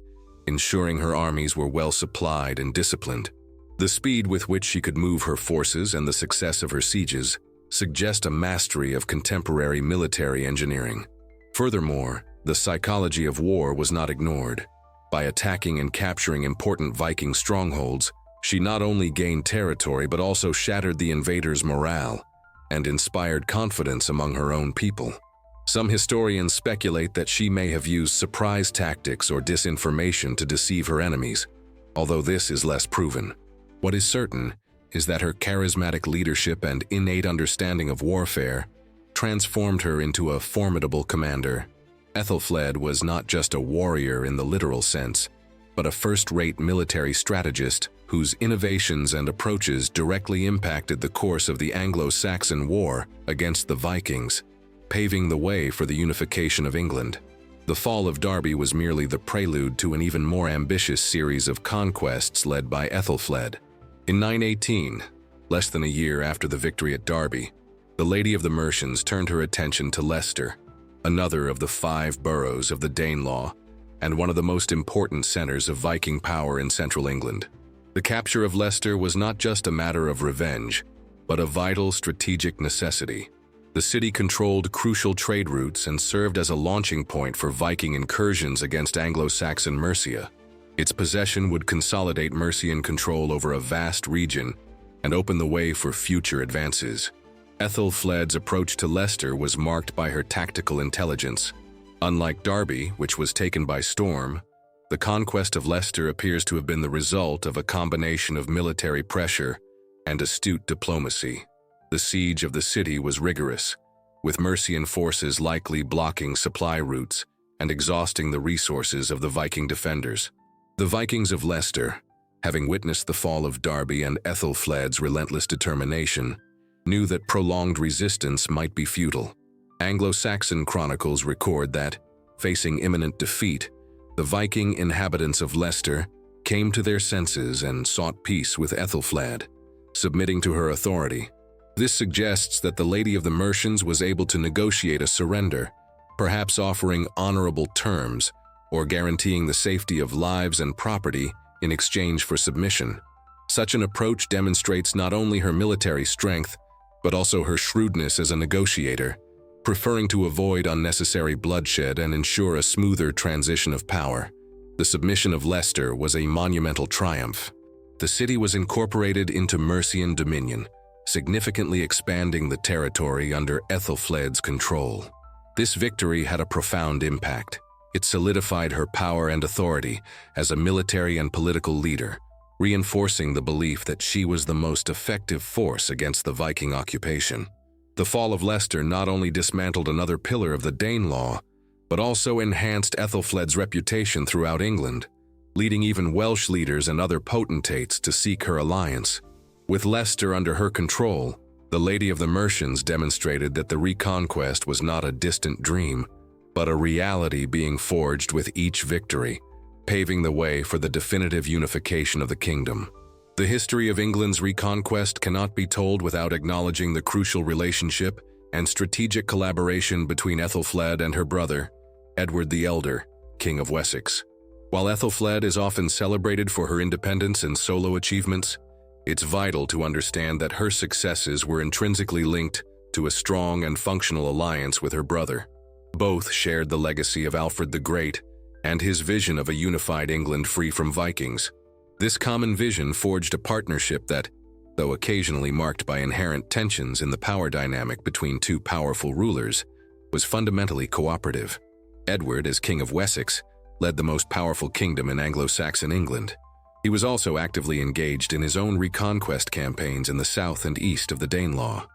[SPEAKER 1] ensuring her armies were well supplied and disciplined. The speed with which she could move her forces and the success of her sieges suggest a mastery of contemporary military engineering. Furthermore, the psychology of war was not ignored. By attacking and capturing important Viking strongholds, she not only gained territory but also shattered the invaders' morale and inspired confidence among her own people. Some historians speculate that she may have used surprise tactics or disinformation to deceive her enemies, although this is less proven. What is certain is that her charismatic leadership and innate understanding of warfare transformed her into a formidable commander. Æthelflæd was not just a warrior in the literal sense, but a first-rate military strategist whose innovations and approaches directly impacted the course of the Anglo-Saxon War against the Vikings, paving the way for the unification of England. The fall of Derby was merely the prelude to an even more ambitious series of conquests led by Æthelflæd. In 918, less than a year after the victory at Derby, the Lady of the Mercians turned her attention to Leicester, another of the 5 boroughs of the Danelaw, and one of the most important centers of Viking power in central England. The capture of Leicester was not just a matter of revenge, but a vital strategic necessity. The city controlled crucial trade routes and served as a launching point for Viking incursions against Anglo-Saxon Mercia. Its possession would consolidate Mercian control over a vast region and open the way for future advances. Æthelflæd's approach to Leicester was marked by her tactical intelligence. Unlike Derby, which was taken by storm, the conquest of Leicester appears to have been the result of a combination of military pressure and astute diplomacy. The siege of the city was rigorous, with Mercian forces likely blocking supply routes and exhausting the resources of the Viking defenders. The Vikings of Leicester, having witnessed the fall of Derby and Æthelflæd's relentless determination, knew that prolonged resistance might be futile. Anglo-Saxon chronicles record that, facing imminent defeat, the Viking inhabitants of Leicester came to their senses and sought peace with Æthelflæd. submitting to her authority. This suggests that the Lady of the Mercians was able to negotiate a surrender, perhaps offering honorable terms or guaranteeing the safety of lives and property in exchange for submission. Such an approach demonstrates not only her military strength, but also her shrewdness as a negotiator, preferring to avoid unnecessary bloodshed and ensure a smoother transition of power. The submission of Leicester was a monumental triumph. The city was incorporated into Mercian dominion, significantly expanding the territory under Æthelflaed's control. This victory had a profound impact. It solidified her power and authority as a military and political leader, reinforcing the belief that she was the most effective force against the Viking occupation. The fall of Leicester not only dismantled another pillar of the Danelaw, but also enhanced Æthelflaed's reputation throughout England, leading even Welsh leaders and other potentates to seek her alliance. With Leicester under her control, the Lady of the Mercians demonstrated that the reconquest was not a distant dream, but a reality being forged with each victory, paving the way for the definitive unification of the kingdom. The history of England's reconquest cannot be told without acknowledging the crucial relationship and strategic collaboration between Æthelflaed and her brother, Edward the Elder, King of Wessex. While Æthelflaed is often celebrated for her independence and solo achievements, it's vital to understand that her successes were intrinsically linked to a strong and functional alliance with her brother. Both shared the legacy of Alfred the Great and his vision of a unified England free from Vikings. This common vision forged a partnership that, though occasionally marked by inherent tensions in the power dynamic between two powerful rulers, was fundamentally cooperative. Edward, as King of Wessex, led the most powerful kingdom in Anglo-Saxon England. He was also actively engaged in his own reconquest campaigns in the south and east of the Danelaw.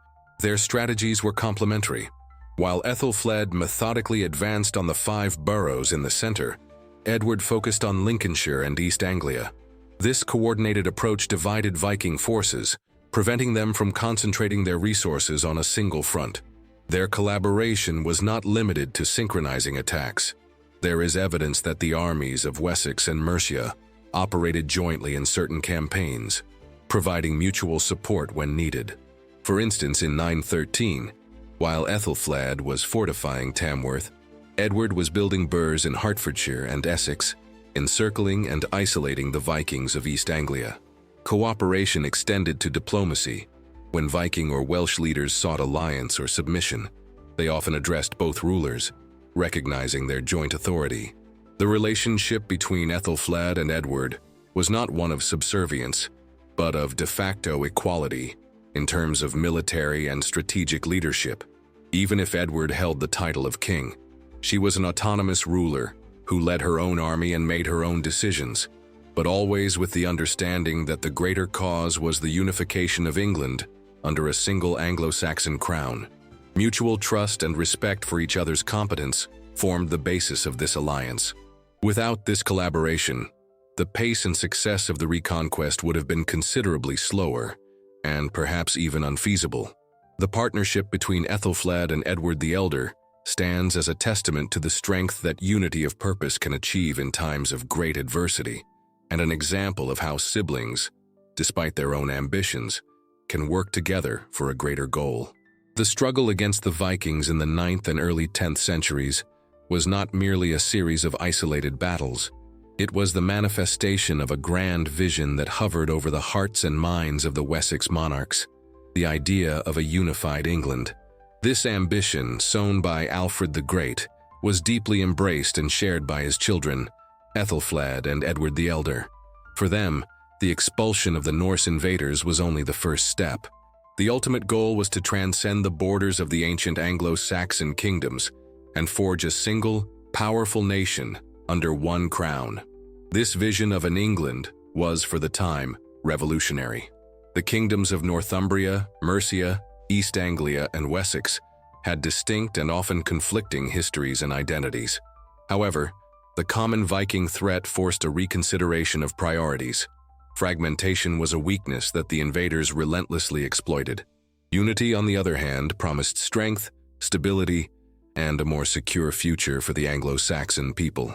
[SPEAKER 1] Their strategies were complementary. While Aethelflaed methodically advanced on the 5 boroughs in the center, Edward focused on Lincolnshire and East Anglia. This coordinated approach divided Viking forces, preventing them from concentrating their resources on a single front. Their collaboration was not limited to synchronizing attacks. There is evidence that the armies of Wessex and Mercia operated jointly in certain campaigns, providing mutual support when needed. For instance, in 913, while Æthelflaed was fortifying Tamworth, Edward was building burhs in Hertfordshire and Essex, encircling and isolating the Vikings of East Anglia. Cooperation extended to diplomacy. When Viking or Welsh leaders sought alliance or submission, they often addressed both rulers, recognizing their joint authority. The relationship between Æthelflaed and Edward was not one of subservience, but of de facto equality in terms of military and strategic leadership. Even if Edward held the title of king, she was an autonomous ruler who led her own army and made her own decisions, but always with the understanding that the greater cause was the unification of England under a single Anglo-Saxon crown. Mutual trust and respect for each other's competence formed the basis of this alliance. Without this collaboration, the pace and success of the reconquest would have been considerably slower, and perhaps even unfeasible. The partnership between Æthelflaed and Edward the Elder stands as a testament to the strength that unity of purpose can achieve in times of great adversity, and an example of how siblings, despite their own ambitions, can work together for a greater goal. The struggle against the Vikings in the 9th and early 10th centuries was not merely a series of isolated battles. It was the manifestation of a grand vision that hovered over the hearts and minds of the Wessex monarchs, the idea of a unified England. This ambition, sown by Alfred the Great, was deeply embraced and shared by his children, Æthelflaed and Edward the Elder. For them, the expulsion of the Norse invaders was only the first step. The ultimate goal was to transcend the borders of the ancient Anglo-Saxon kingdoms and forge a single, powerful nation under one crown. This vision of an England was, for the time, revolutionary. The kingdoms of Northumbria, Mercia, East Anglia, and Wessex had distinct and often conflicting histories and identities. However, the common Viking threat forced a reconsideration of priorities. Fragmentation was a weakness that the invaders relentlessly exploited. Unity, on the other hand, promised strength, stability, and a more secure future for the Anglo-Saxon people.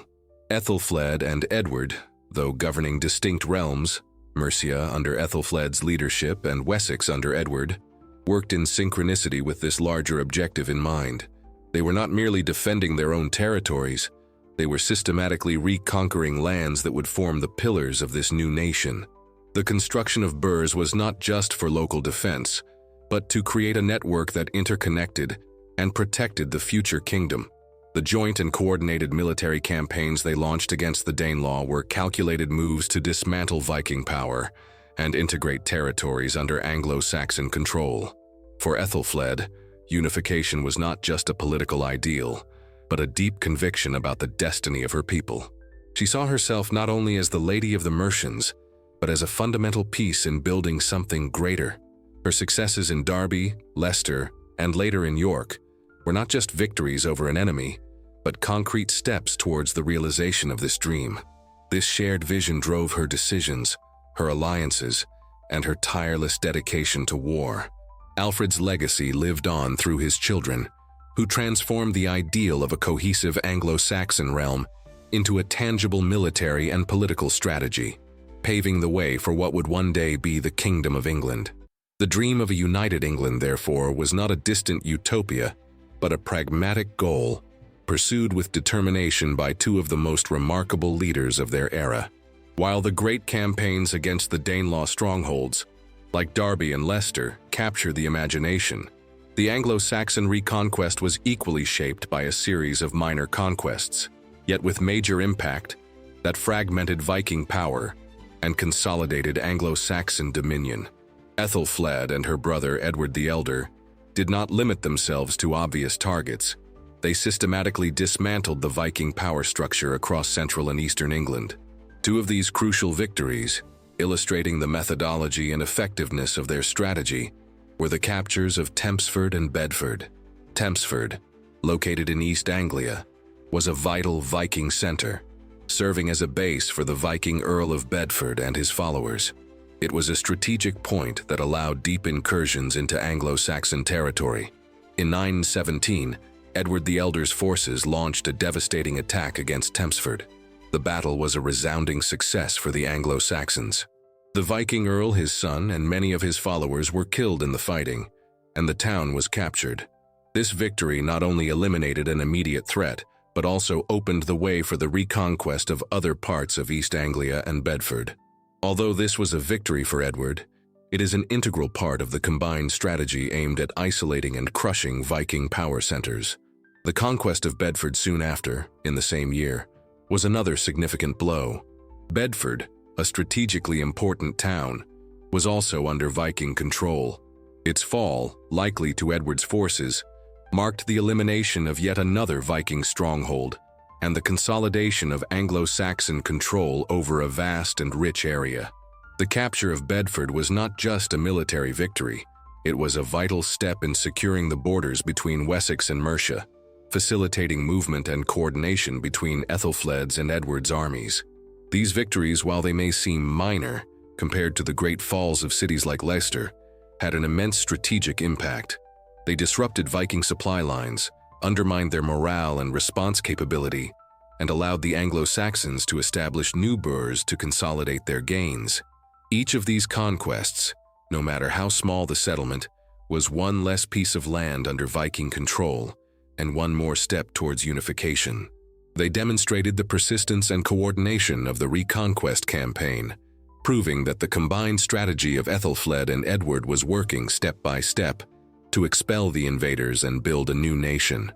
[SPEAKER 1] Æthelflaed and Edward, though governing distinct realms, Mercia under Æthelflæd's leadership and Wessex under Edward, worked in synchronicity with this larger objective in mind. They were not merely defending their own territories, they were systematically reconquering lands that would form the pillars of this new nation. The construction of burhs was not just for local defense, but to create a network that interconnected and protected the future kingdom. The joint and coordinated military campaigns they launched against the Danelaw were calculated moves to dismantle Viking power and integrate territories under Anglo-Saxon control. For Æthelflæd, unification was not just a political ideal, but a deep conviction about the destiny of her people. She saw herself not only as the Lady of the Mercians, but as a fundamental piece in building something greater. Her successes in Derby, Leicester, and later in York were not just victories over an enemy, but concrete steps towards the realization of this dream. This shared vision drove her decisions, her alliances, and her tireless dedication to war. Alfred's legacy lived on through his children, who transformed the ideal of a cohesive Anglo-Saxon realm into a tangible military and political strategy, paving the way for what would one day be the Kingdom of England. The dream of a united England, therefore, was not a distant utopia, but a pragmatic goal, pursued with determination by two of the most remarkable leaders of their era. While the great campaigns against the Danelaw strongholds, like Derby and Leicester, captured the imagination, the Anglo-Saxon reconquest was equally shaped by a series of minor conquests, yet with major impact, that fragmented Viking power and consolidated Anglo-Saxon dominion. Æthelflæd and her brother Edward the Elder did not limit themselves to obvious targets. They systematically dismantled the Viking power structure across central and eastern England. Two of these crucial victories, illustrating the methodology and effectiveness of their strategy, were the captures of Tempsford and Bedford. Tempsford, located in East Anglia, was a vital Viking center, serving as a base for the Viking Earl of Bedford and his followers. It was a strategic point that allowed deep incursions into Anglo-Saxon territory. In 917, Edward the Elder's forces launched a devastating attack against Tempsford. The battle was a resounding success for the Anglo-Saxons. The Viking Earl, his son, and many of his followers were killed in the fighting, and the town was captured. This victory not only eliminated an immediate threat, but also opened the way for the reconquest of other parts of East Anglia and Bedford. Although this was a victory for Edward, it is an integral part of the combined strategy aimed at isolating and crushing Viking power centers. The conquest of Bedford soon after, in the same year, was another significant blow. Bedford, a strategically important town, was also under Viking control. Its fall, likely to Edward's forces, marked the elimination of yet another Viking stronghold and the consolidation of Anglo-Saxon control over a vast and rich area. The capture of Bedford was not just a military victory, it was a vital step in securing the borders between Wessex and Mercia, facilitating movement and coordination between Æthelflæd's and Edward's armies. These victories, while they may seem minor compared to the great falls of cities like Leicester, had an immense strategic impact. They disrupted Viking supply lines, undermined their morale and response capability, and allowed the Anglo-Saxons to establish new burhs to consolidate their gains. Each of these conquests, no matter how small the settlement, was one less piece of land under Viking control and one more step towards unification. They demonstrated the persistence and coordination of the Reconquest campaign, proving that the combined strategy of Æthelflæd and Edward was working step by step to expel the invaders and build a new nation.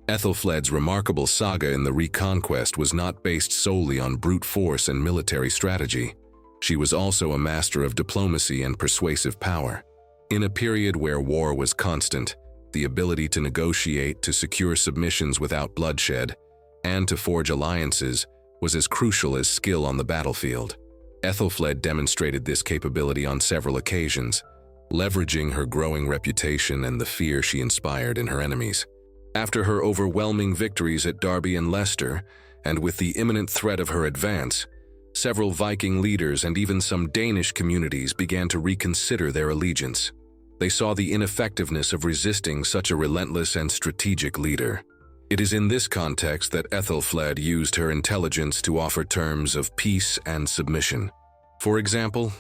[SPEAKER 1] Æthelflæd's remarkable saga in the Reconquest was not based solely on brute force and military strategy. She was also a master of diplomacy and persuasive power. In a period where war was constant, the ability to negotiate, to secure submissions without bloodshed, and to forge alliances was as crucial as skill on the battlefield. Æthelflæd demonstrated this capability on several occasions, leveraging her growing reputation and the fear she inspired in her enemies. After her overwhelming victories at Derby and Leicester, and with the imminent threat of her advance, several Viking leaders and even some Danish communities began to reconsider their allegiance. They saw the ineffectiveness of resisting such a relentless and strategic leader. It is in this context that Æthelflæd used her intelligence to offer terms of peace and submission. For example,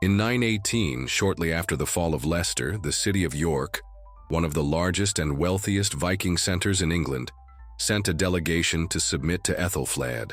[SPEAKER 1] In 918, shortly after the fall of Leicester, the city of York, one of the largest and wealthiest Viking centers in England, sent a delegation to submit to Aethelflaed.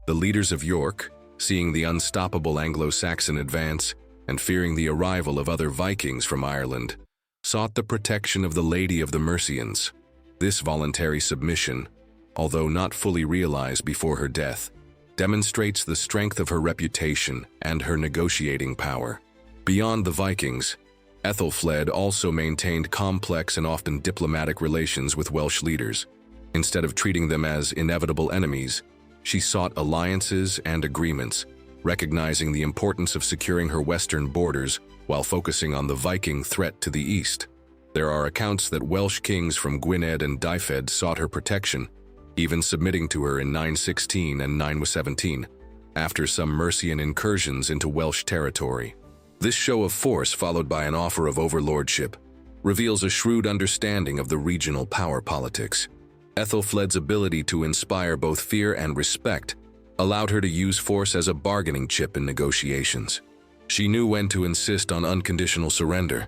[SPEAKER 1] The leaders of York, seeing the unstoppable Anglo-Saxon advance and fearing the arrival of other Vikings from Ireland, sought the protection of the Lady of the Mercians. This voluntary submission, although not fully realized before her death, demonstrates the strength of her reputation and her negotiating power. Beyond the Vikings, Aethelflaed also maintained complex and often diplomatic relations with Welsh leaders. Instead of treating them as inevitable enemies, she sought alliances and agreements, recognizing the importance of securing her western borders while focusing on the Viking threat to the east. There are accounts that Welsh kings from Gwynedd and Dyfed sought her protection, even submitting to her in 916 and 917, after some Mercian incursions into Welsh territory. This show of force, followed by an offer of overlordship, reveals a shrewd understanding of the regional power politics. Aethelflaed's ability to inspire both fear and respect allowed her to use force as a bargaining chip in negotiations. She knew when to insist on unconditional surrender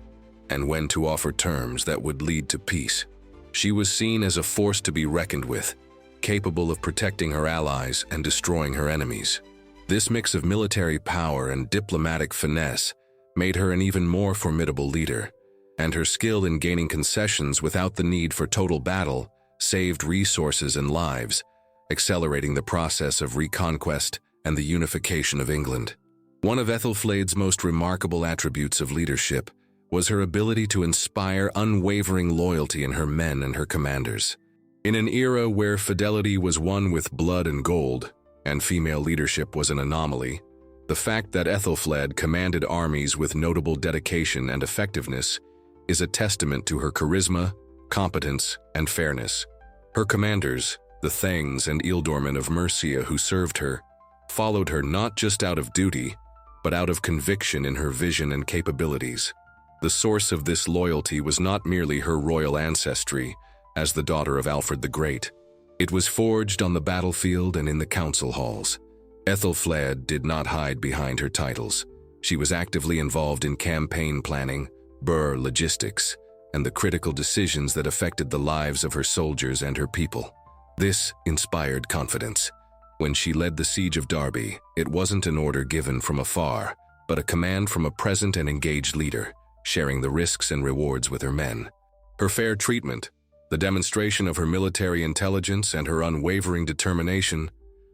[SPEAKER 1] and when to offer terms that would lead to peace. She was seen as a force to be reckoned with, capable of protecting her allies and destroying her enemies. This mix of military power and diplomatic finesse made her an even more formidable leader, and her skill in gaining concessions without the need for total battle saved resources and lives, accelerating the process of reconquest and the unification of England. One of Æthelflaed's most remarkable attributes of leadership was her ability to inspire unwavering loyalty in her men and her commanders. In an era where fidelity was won with blood and gold, and female leadership was an anomaly, the fact that Æthelflaed commanded armies with notable dedication and effectiveness is a testament to her charisma, competence, and fairness. Her commanders, the Thangs and Ealdormen of Mercia who served her, followed her not just out of duty, but out of conviction in her vision and capabilities. The source of this loyalty was not merely her royal ancestry as the daughter of Alfred the Great. It was forged on the battlefield and in the council halls. Æthelflæd did not hide behind her titles. She was actively involved in campaign planning, burr logistics, and the critical decisions that affected the lives of her soldiers and her people. This inspired confidence. When she led the siege of Derby, it wasn't an order given from afar, but a command from a present and engaged leader, sharing the risks and rewards with her men. Her fair treatment, the demonstration of her military intelligence and her unwavering determination,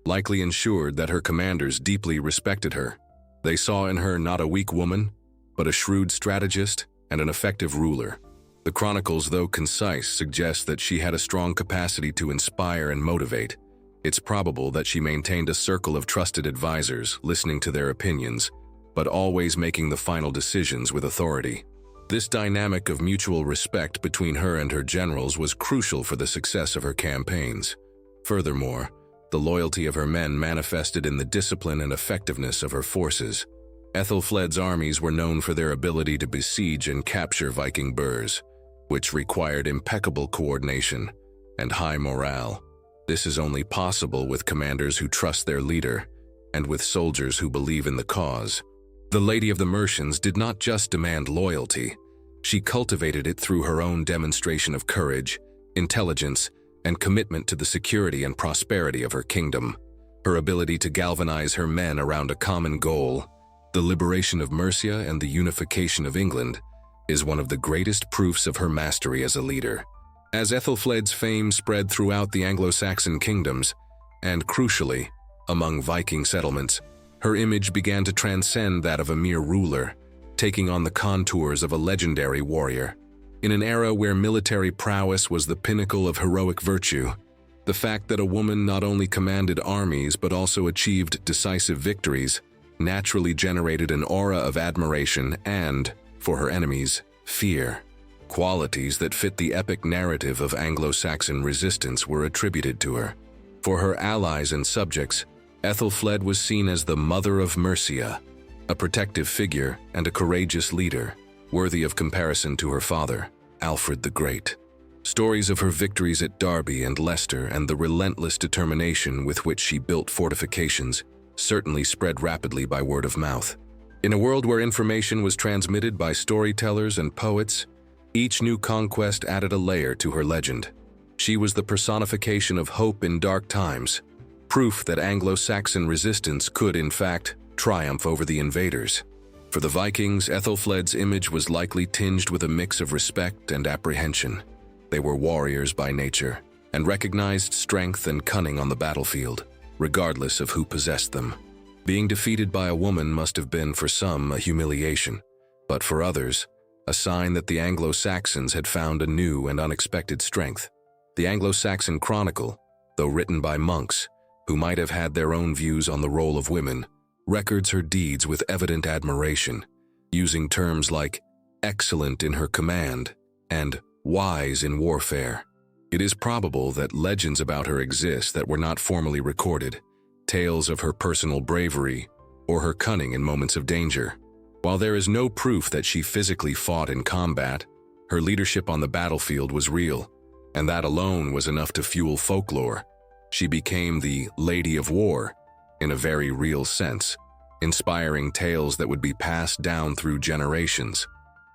[SPEAKER 1] likely ensured that her commanders deeply respected her. They saw in her not a weak woman, but a shrewd strategist and an effective ruler. The chronicles, though concise, suggest that she had a strong capacity to inspire and motivate. It's probable that she maintained a circle of trusted advisors, listening to their opinions, but always making the final decisions with authority. This dynamic of mutual respect between her and her generals was crucial for the success of her campaigns. Furthermore, the loyalty of her men manifested in the discipline and effectiveness of her forces. Æthelflaed's armies were known for their ability to besiege and capture Viking burhs, which required impeccable coordination and high morale. This is only possible with commanders who trust their leader and with soldiers who believe in the cause. The Lady of the Mercians did not just demand loyalty. She cultivated it through her own demonstration of courage, intelligence, and commitment to the security and prosperity of her kingdom. Her ability to galvanize her men around a common goal, the liberation of Mercia and the unification of England, is one of the greatest proofs of her mastery as a leader. As Æthelflaed's fame spread throughout the Anglo-Saxon kingdoms, and crucially, among Viking settlements, her image began to transcend that of a mere ruler, taking on the contours of a legendary warrior. In an era where military prowess was the pinnacle of heroic virtue, the fact that a woman not only commanded armies but also achieved decisive victories naturally generated an aura of admiration and, for her enemies, fear. Qualities that fit the epic narrative of Anglo-Saxon resistance were attributed to her. For her allies and subjects, Æthelflæd was seen as the Mother of Mercia, a protective figure and a courageous leader, worthy of comparison to her father, Alfred the Great. Stories of her victories at Derby and Leicester and the relentless determination with which she built fortifications certainly spread rapidly by word of mouth. In a world where information was transmitted by storytellers and poets, each new conquest added a layer to her legend. She was the personification of hope in dark times, proof that Anglo-Saxon resistance could, in fact, triumph over the invaders. For the Vikings, Æthelflæd's image was likely tinged with a mix of respect and apprehension. They were warriors by nature, and recognized strength and cunning on the battlefield, regardless of who possessed them. Being defeated by a woman must have been, for some, a humiliation, but for others, a sign that the Anglo-Saxons had found a new and unexpected strength. The Anglo-Saxon Chronicle, though written by monks, who might have had their own views on the role of women, records her deeds with evident admiration, using terms like excellent in her command and wise in warfare. It is probable that legends about her exist that were not formally recorded, tales of her personal bravery or her cunning in moments of danger. While there is no proof that she physically fought in combat, her leadership on the battlefield was real, and that alone was enough to fuel folklore. She became the Lady of War, in a very real sense, inspiring tales that would be passed down through generations.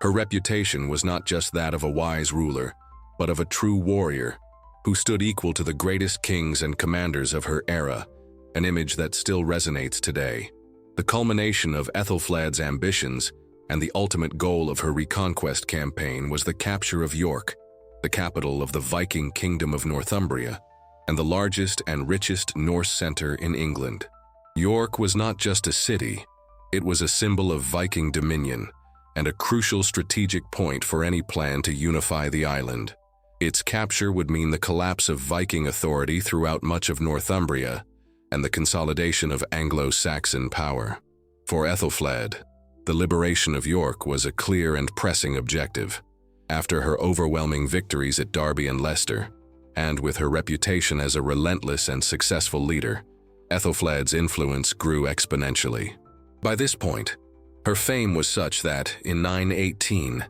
[SPEAKER 1] Her reputation was not just that of a wise ruler, but of a true warrior, who stood equal to the greatest kings and commanders of her era, an image that still resonates today. The culmination of Æthelflæd's ambitions and the ultimate goal of her reconquest campaign was the capture of York, the capital of the Viking kingdom of Northumbria, and the largest and richest Norse center in England. York was not just a city, it was a symbol of Viking dominion and a crucial strategic point for any plan to unify the island. Its capture would mean the collapse of Viking authority throughout much of Northumbria and the consolidation of Anglo-Saxon power. For Aethelflaed, the liberation of York was a clear and pressing objective. After her overwhelming victories at Derby and Leicester, and with her reputation as a relentless and successful leader, Æthelflæd's influence grew exponentially. By this point, her fame was such that, in 918,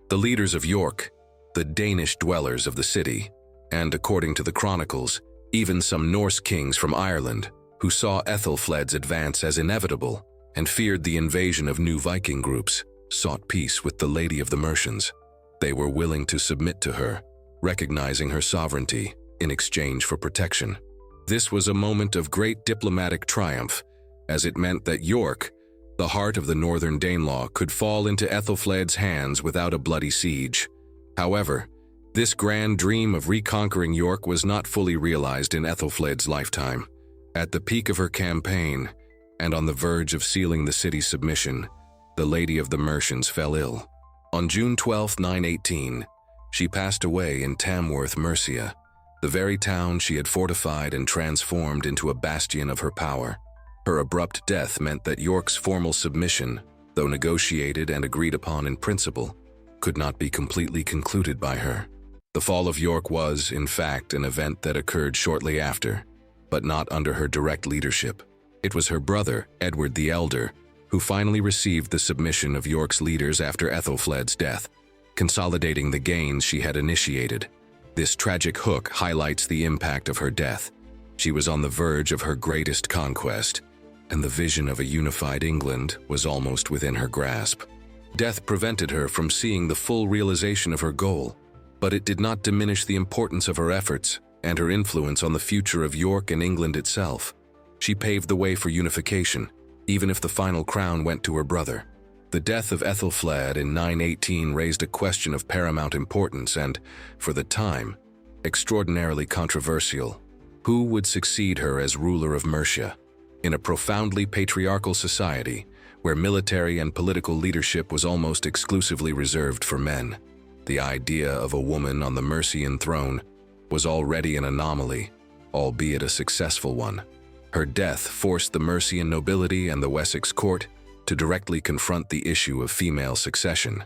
[SPEAKER 1] the leaders of York, the Danish dwellers of the city, and according to the chronicles, even some Norse kings from Ireland, who saw Æthelflæd's advance as inevitable and feared the invasion of new Viking groups, sought peace with the Lady of the Mercians. They were willing to submit to her, recognizing her sovereignty in exchange for protection. This was a moment of great diplomatic triumph, as it meant that York, the heart of the northern Danelaw, could fall into Æthelflæd's hands without a bloody siege. However, this grand dream of reconquering York was not fully realized in Æthelflæd's lifetime. At the peak of her campaign, and on the verge of sealing the city's submission, the Lady of the Mercians fell ill. On June 12, 918, she passed away in Tamworth, Mercia, the very town she had fortified and transformed into a bastion of her power. Her abrupt death meant that York's formal submission, though negotiated and agreed upon in principle, could not be completely concluded by her. The fall of York was, in fact, an event that occurred shortly after, but not under her direct leadership. It was her brother, Edward the Elder, who finally received the submission of York's leaders after Æthelflæd's death, consolidating the gains she had initiated. This tragic hook highlights the impact of her death. She was on the verge of her greatest conquest, and the vision of a unified England was almost within her grasp. Death prevented her from seeing the full realization of her goal, but it did not diminish the importance of her efforts and her influence on the future of York and England itself. She paved the way for unification, even if the final crown went to her brother. The death of Æthelflæd in 918 raised a question of paramount importance and, for the time, extraordinarily controversial. Who would succeed her as ruler of Mercia? In a profoundly patriarchal society, where military and political leadership was almost exclusively reserved for men, the idea of a woman on the Mercian throne was already an anomaly, albeit a successful one. Her death forced the Mercian nobility and the Wessex court to directly confront the issue of female succession.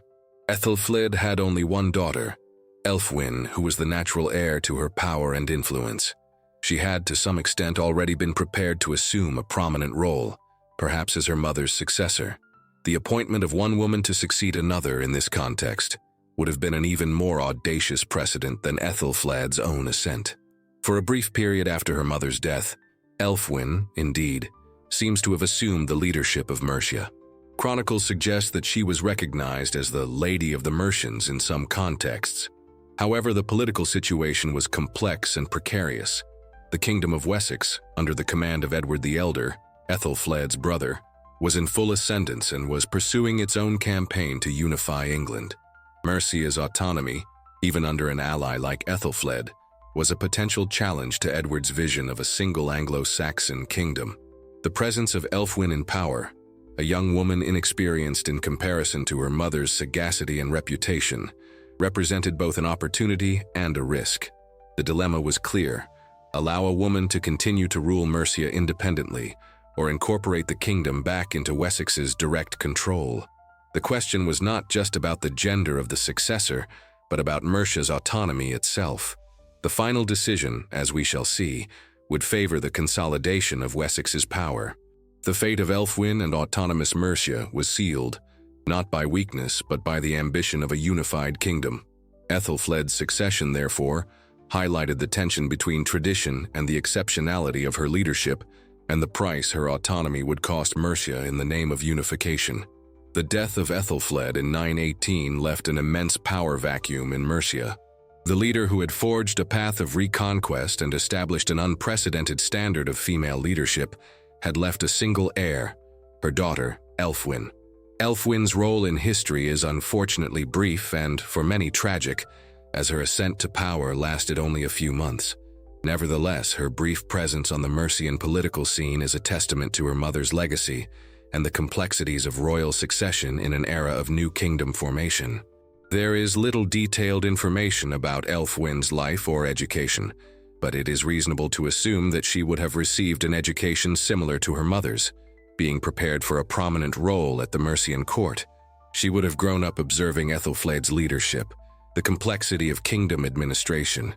[SPEAKER 1] Æthelflæd had only one daughter, Ælfwine, who was the natural heir to her power and influence. She had, to some extent, already been prepared to assume a prominent role, perhaps as her mother's successor. The appointment of one woman to succeed another in this context would have been an even more audacious precedent than Æthelflæd's own ascent. For a brief period after her mother's death, Ælfwine, indeed, seems to have assumed the leadership of Mercia. Chronicles suggest that she was recognized as the Lady of the Mercians in some contexts. However, the political situation was complex and precarious. The Kingdom of Wessex, under the command of Edward the Elder, Æthelflaed's brother, was in full ascendance and was pursuing its own campaign to unify England. Mercia's autonomy, even under an ally like Aethelflaed, was a potential challenge to Edward's vision of a single Anglo-Saxon kingdom. The presence of Ælfwine in power, a young woman inexperienced in comparison to her mother's sagacity and reputation, represented both an opportunity and a risk. The dilemma was clear: allow a woman to continue to rule Mercia independently, or incorporate the kingdom back into Wessex's direct control. The question was not just about the gender of the successor, but about Mercia's autonomy itself. The final decision, as we shall see, would favor the consolidation of Wessex's power. The fate of Ælfwine and autonomous Mercia was sealed, not by weakness but by the ambition of a unified kingdom. Æthelflaed's succession, therefore, highlighted the tension between tradition and the exceptionality of her leadership, and the price her autonomy would cost Mercia in the name of unification. The death of Æthelflaed in 918 left an immense power vacuum in Mercia. The leader who had forged a path of reconquest and established an unprecedented standard of female leadership had left a single heir, her daughter, Ælfwine. Ælfwine's role in history is unfortunately brief and, for many, tragic, as her ascent to power lasted only a few months. Nevertheless, her brief presence on the Mercian political scene is a testament to her mother's legacy and the complexities of royal succession in an era of new kingdom formation. There is little detailed information about Ælfwine's life or education, but it is reasonable to assume that she would have received an education similar to her mother's, being prepared for a prominent role at the Mercian court. She would have grown up observing Æthelflaed's leadership, the complexity of kingdom administration,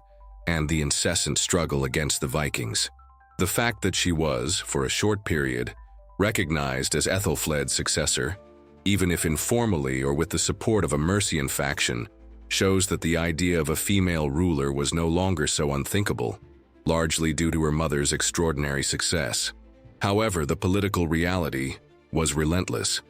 [SPEAKER 1] and the incessant struggle against the Vikings. The fact that she was, for a short period, recognized as Æthelflaed's successor, even if informally or with the support of a Mercian faction, shows that the idea of a female ruler was no longer so unthinkable, largely due to her mother's extraordinary success. However, the political reality was relentless.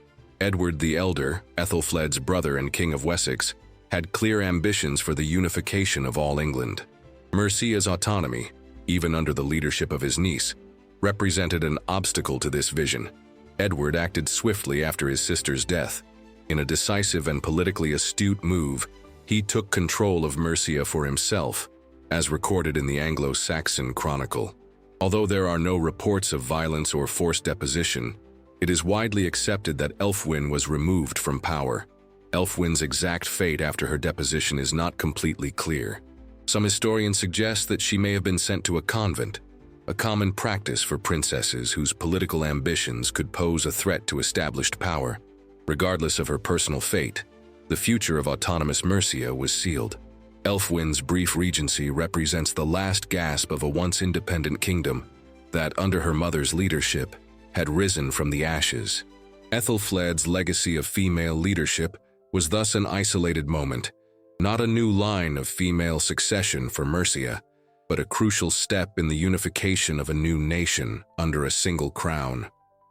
[SPEAKER 1] Edward the Elder, Æthelflaed's brother and King of Wessex, had clear ambitions for the unification of all England. Mercia's autonomy, even under the leadership of his niece, represented an obstacle to this vision. Edward acted swiftly after his sister's death. In a decisive and politically astute move, he took control of Mercia for himself, as recorded in the Anglo-Saxon Chronicle. Although there are no reports of violence or forced deposition, it is widely accepted that Ælfwine was removed from power. Ælfwine's exact fate after her deposition is not completely clear. Some historians suggest that she may have been sent to a convent, a common practice for princesses whose political ambitions could pose a threat to established power. Regardless of her personal fate, the future of autonomous Mercia was sealed. Ælfwine's brief regency represents the last gasp of a once independent kingdom that, under her mother's leadership, had risen from the ashes. Æthelflaed's legacy of female leadership was thus an isolated moment, not a new line of female succession for Mercia, but a crucial step in the unification of a new nation under a single crown.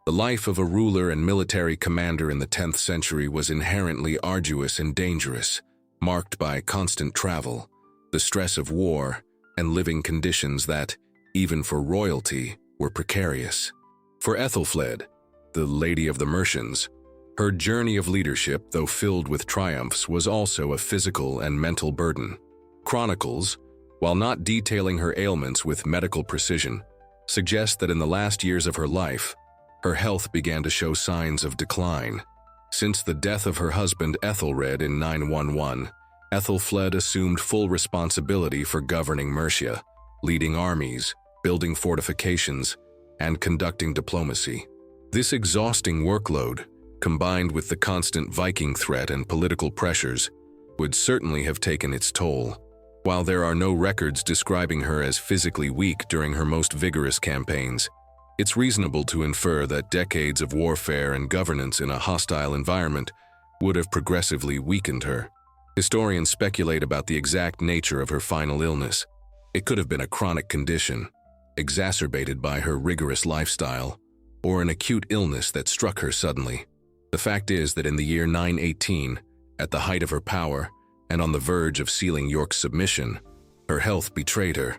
[SPEAKER 1] The life of a ruler and military commander in the 10th century was inherently arduous and dangerous, marked by constant travel, the stress of war, and living conditions that, even for royalty, were precarious. For Æthelflæd, the Lady of the Mercians, her journey of leadership, though filled with triumphs, was also a physical and mental burden. Chronicles, while not detailing her ailments with medical precision, suggest that in the last years of her life, her health began to show signs of decline. Since the death of her husband Aethelred in 911, Æthelflæd assumed full responsibility for governing Mercia, leading armies, building fortifications, and conducting diplomacy. This exhausting workload, combined with the constant Viking threat and political pressures, would certainly have taken its toll. While there are no records describing her as physically weak during her most vigorous campaigns, it's reasonable to infer that decades of warfare and governance in a hostile environment would have progressively weakened her. Historians speculate about the exact nature of her final illness. It could have been a chronic condition, exacerbated by her rigorous lifestyle, or an acute illness that struck her suddenly. The fact is that in the year 918, at the height of her power and on the verge of sealing York's submission, her health betrayed her.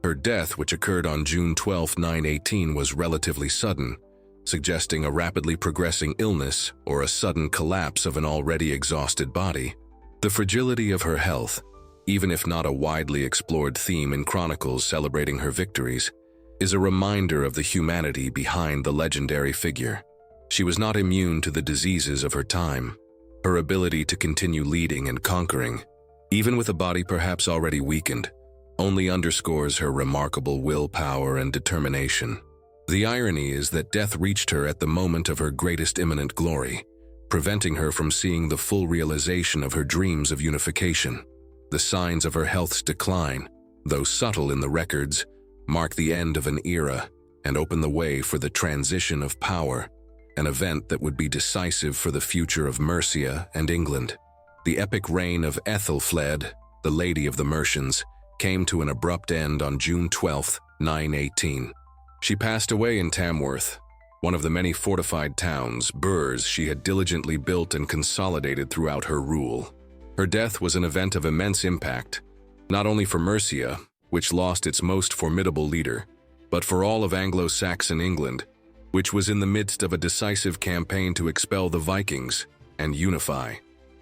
[SPEAKER 1] Her death, which occurred on June 12, 918, was relatively sudden, suggesting a rapidly progressing illness or a sudden collapse of an already exhausted body. The fragility of her health, even if not a widely explored theme in chronicles celebrating her victories, is a reminder of the humanity behind the legendary figure. She was not immune to the diseases of her time. Her ability to continue leading and conquering, even with a body perhaps already weakened, only underscores her remarkable willpower and determination. The irony is that death reached her at the moment of her greatest imminent glory, preventing her from seeing the full realization of her dreams of unification. The signs of her health's decline, though subtle in the records, mark the end of an era and open the way for the transition of power, an event that would be decisive for the future of Mercia and England. The epic reign of Æthelflæd, the Lady of the Mercians, came to an abrupt end on June 12, 918. She passed away in Tamworth, one of the many fortified towns, burhs she had diligently built and consolidated throughout her rule. Her death was an event of immense impact, not only for Mercia, which lost its most formidable leader, but for all of Anglo-Saxon England, which was in the midst of a decisive campaign to expel the Vikings and unify.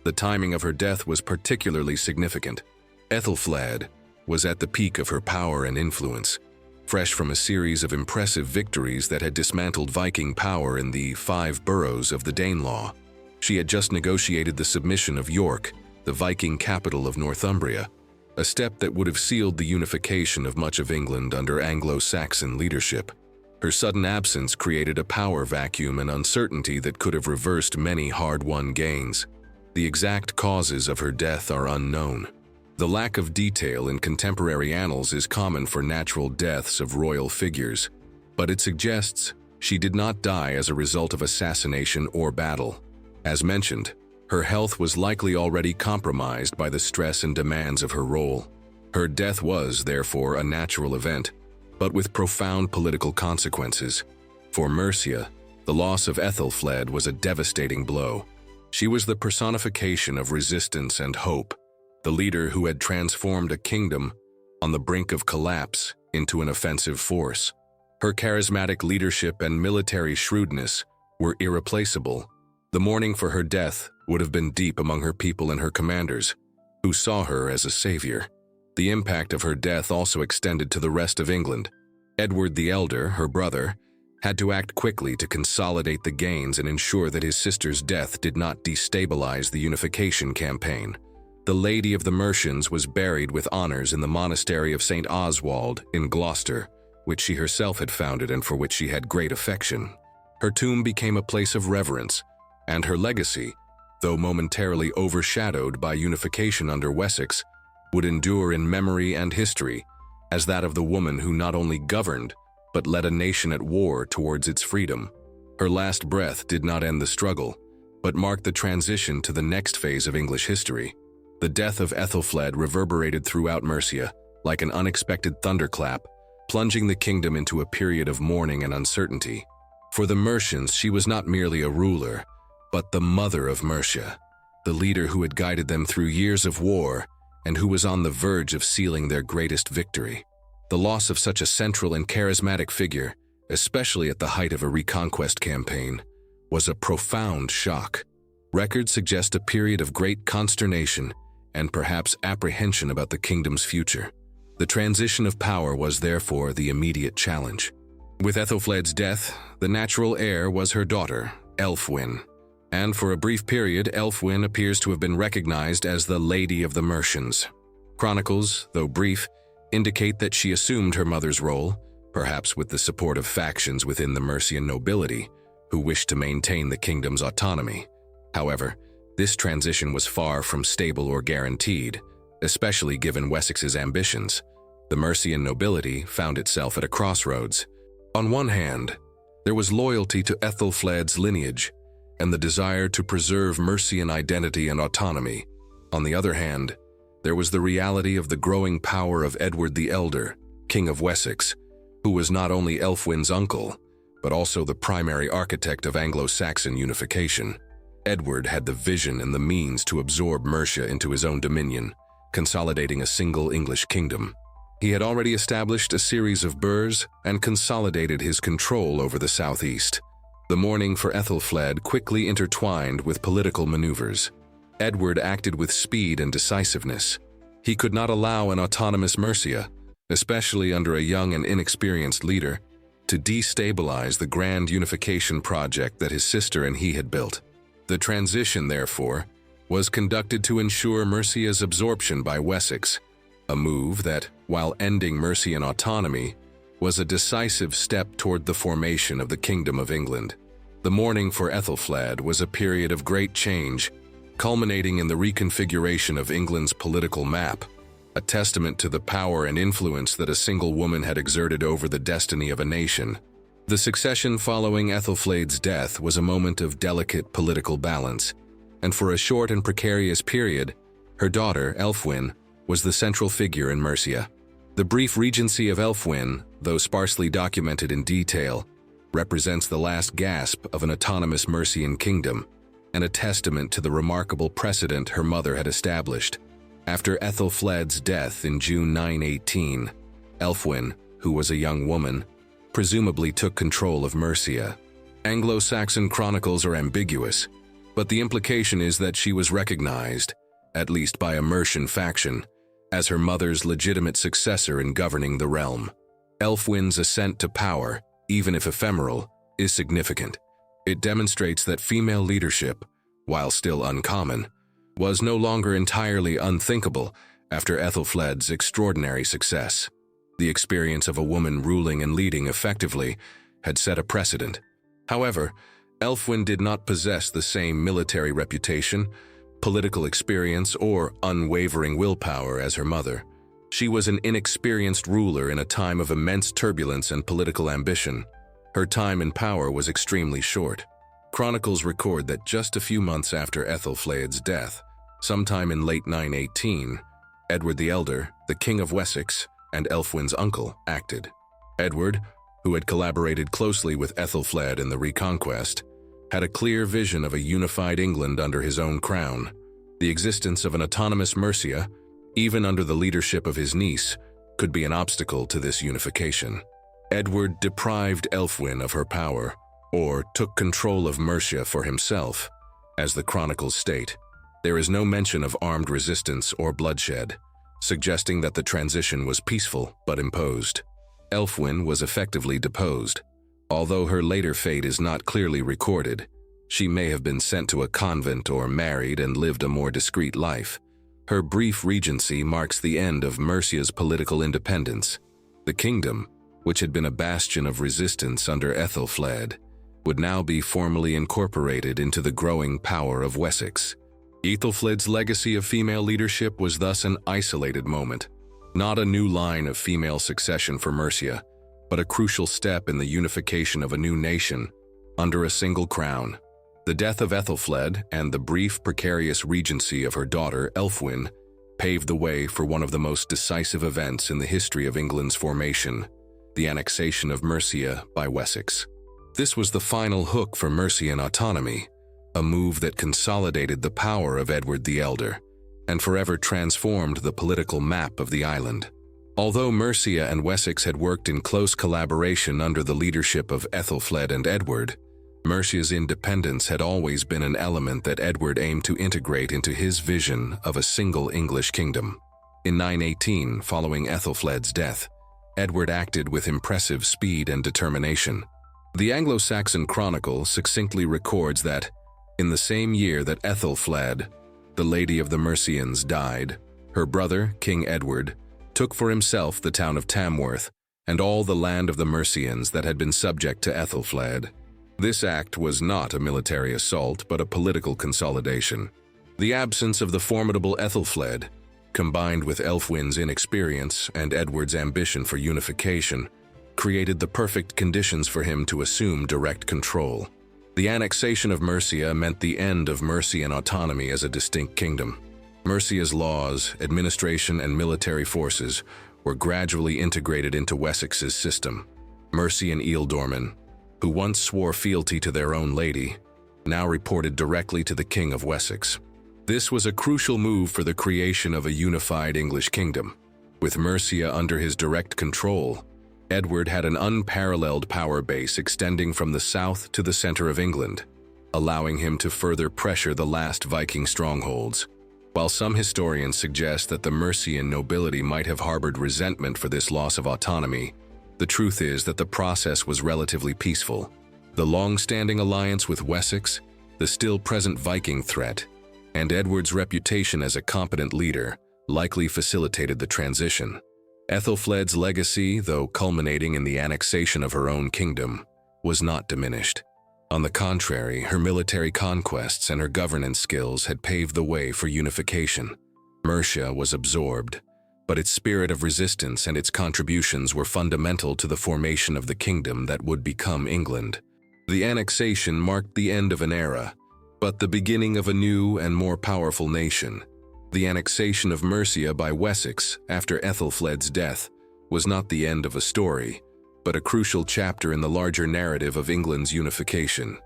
[SPEAKER 1] The timing of her death was particularly significant. Aethelflaed was at the peak of her power and influence, fresh from a series of impressive victories that had dismantled Viking power in the 5 boroughs of the Danelaw. She had just negotiated the submission of York, the Viking capital of Northumbria, a step that would have sealed the unification of much of England under Anglo-Saxon leadership. Her sudden absence created a power vacuum and uncertainty that could have reversed many hard-won gains. The exact causes of her death are unknown. The lack of detail in contemporary annals is common for natural deaths of royal figures, but it suggests she did not die as a result of assassination or battle. As mentioned, her health was likely already compromised by the stress and demands of her role. Her death was, therefore, a natural event, but with profound political consequences. For Mercia, the loss of Æthelflæd was a devastating blow. She was the personification of resistance and hope, the leader who had transformed a kingdom on the brink of collapse into an offensive force. Her charismatic leadership and military shrewdness were irreplaceable. The mourning for her death would have been deep among her people and her commanders, who saw her as a savior. The impact of her death also extended to the rest of England. Edward the Elder, her brother, had to act quickly to consolidate the gains and ensure that his sister's death did not destabilize the unification campaign. The Lady of the Mercians was buried with honors in the monastery of St. Oswald in Gloucester, which she herself had founded and for which she had great affection. Her tomb became a place of reverence, and her legacy, though momentarily overshadowed by unification under Wessex, would endure in memory and history as that of the woman who not only governed, but led a nation at war towards its freedom. Her last breath did not end the struggle, but marked the transition to the next phase of English history. The death of Æthelflæd reverberated throughout Mercia like an unexpected thunderclap, plunging the kingdom into a period of mourning and uncertainty. For the Mercians, she was not merely a ruler, but the mother of Mercia, the leader who had guided them through years of war and who was on the verge of sealing their greatest victory. The loss of such a central and charismatic figure, especially at the height of a reconquest campaign, was a profound shock. Records suggest a period of great consternation and perhaps apprehension about the kingdom's future. The transition of power was therefore the immediate challenge. With Æthelflæd's death, the natural heir was her daughter, Ælfwine, and for a brief period, Ælfwine appears to have been recognized as the Lady of the Mercians. Chronicles, though brief, indicate that she assumed her mother's role, perhaps with the support of factions within the Mercian nobility, who wished to maintain the kingdom's autonomy. However, this transition was far from stable or guaranteed, especially given Wessex's ambitions. The Mercian nobility found itself at a crossroads. On one hand, there was loyalty to Æthelflæd's lineage and the desire to preserve Mercian identity and autonomy. On the other hand, there was the reality of the growing power of Edward the Elder, King of Wessex, who was not only Ælfwine's uncle, but also the primary architect of Anglo-Saxon unification. Edward had the vision and the means to absorb Mercia into his own dominion, consolidating a single English kingdom. He had already established a series of burhs and consolidated his control over the southeast. The mourning for Aethelflaed quickly intertwined with political maneuvers. Edward acted with speed and decisiveness. He could not allow an autonomous Mercia, especially under a young and inexperienced leader, to destabilize the grand unification project that his sister and he had built. The transition, therefore, was conducted to ensure Mercia's absorption by Wessex, a move that, while ending Mercian autonomy, was a decisive step toward the formation of the Kingdom of England. The mourning for Æthelflaed was a period of great change, culminating in the reconfiguration of England's political map, a testament to the power and influence that a single woman had exerted over the destiny of a nation. The succession following Æthelflaed's death was a moment of delicate political balance, and for a short and precarious period, her daughter, Ælfwine, was the central figure in Mercia. The brief regency of Ælfwine, though sparsely documented in detail, represents the last gasp of an autonomous Mercian kingdom, and a testament to the remarkable precedent her mother had established. After Æthelflaed's death in June 918, Ælfwine, who was a young woman, presumably took control of Mercia. Anglo-Saxon chronicles are ambiguous, but the implication is that she was recognized, at least by a Mercian faction, as her mother's legitimate successor in governing the realm. Ælfwine's ascent to power, even if ephemeral, is significant. It demonstrates that female leadership, while still uncommon, was no longer entirely unthinkable after Æthelflaed's extraordinary success. The experience of a woman ruling and leading effectively had set a precedent. However, Ælfwine did not possess the same military reputation, political experience, or unwavering willpower as her mother. She was an inexperienced ruler in a time of immense turbulence and political ambition. Her time in power was extremely short. Chronicles record that just a few months after Æthelflaed's death, sometime in late 918, Edward the Elder, the King of Wessex, and Ælfwine's uncle, acted. Edward, who had collaborated closely with Æthelflaed in the reconquest, had a clear vision of a unified England under his own crown. The existence of an autonomous Mercia, even under the leadership of his niece, could be an obstacle to this unification. Edward deprived Ælfwine of her power, or took control of Mercia for himself. As the chronicles state, there is no mention of armed resistance or bloodshed, suggesting that the transition was peaceful but imposed. Ælfwine was effectively deposed. Although her later fate is not clearly recorded, she may have been sent to a convent or married and lived a more discreet life. Her brief regency marks the end of Mercia's political independence. The kingdom, which had been a bastion of resistance under Æthelflaed, would now be formally incorporated into the growing power of Wessex. Æthelflaed's legacy of female leadership was thus an isolated moment, not a new line of female succession for Mercia, but a crucial step in the unification of a new nation under a single crown. The death of Æthelflaed and the brief, precarious regency of her daughter, Ælfwine, paved the way for one of the most decisive events in the history of England's formation, the annexation of Mercia by Wessex. This was the final hook for Mercian autonomy, a move that consolidated the power of Edward the Elder and forever transformed the political map of the island. Although Mercia and Wessex had worked in close collaboration under the leadership of Æthelflaed and Edward, Mercia's independence had always been an element that Edward aimed to integrate into his vision of a single English kingdom. In 918, following Æthelflaed's death, Edward acted with impressive speed and determination. The Anglo-Saxon Chronicle succinctly records that, in the same year that Æthelflaed, the Lady of the Mercians, died, her brother, King Edward, took for himself the town of Tamworth and all the land of the Mercians that had been subject to Æthelflaed. This act was not a military assault but a political consolidation. The absence of the formidable Æthelflaed, combined with Ælfwine's inexperience and Edward's ambition for unification, created the perfect conditions for him to assume direct control. The annexation of Mercia meant the end of Mercian autonomy as a distinct kingdom. Mercia's laws, administration, and military forces were gradually integrated into Wessex's system. Mercian ealdormen, who once swore fealty to their own lady, now reported directly to the King of Wessex. This was a crucial move for the creation of a unified English kingdom. With Mercia under his direct control, Edward had an unparalleled power base extending from the south to the center of England, allowing him to further pressure the last Viking strongholds. While some historians suggest that the Mercian nobility might have harbored resentment for this loss of autonomy, the truth is that the process was relatively peaceful. The long-standing alliance with Wessex, the still-present Viking threat, and Edward's reputation as a competent leader likely facilitated the transition. Aethelflaed's legacy, though culminating in the annexation of her own kingdom, was not diminished. On the contrary, her military conquests and her governance skills had paved the way for unification. Mercia was absorbed, but its spirit of resistance and its contributions were fundamental to the formation of the kingdom that would become England. The annexation marked the end of an era, but the beginning of a new and more powerful nation. The annexation of Mercia by Wessex after Æthelflaed's death was not the end of a story, but a crucial chapter in the larger narrative of England's unification.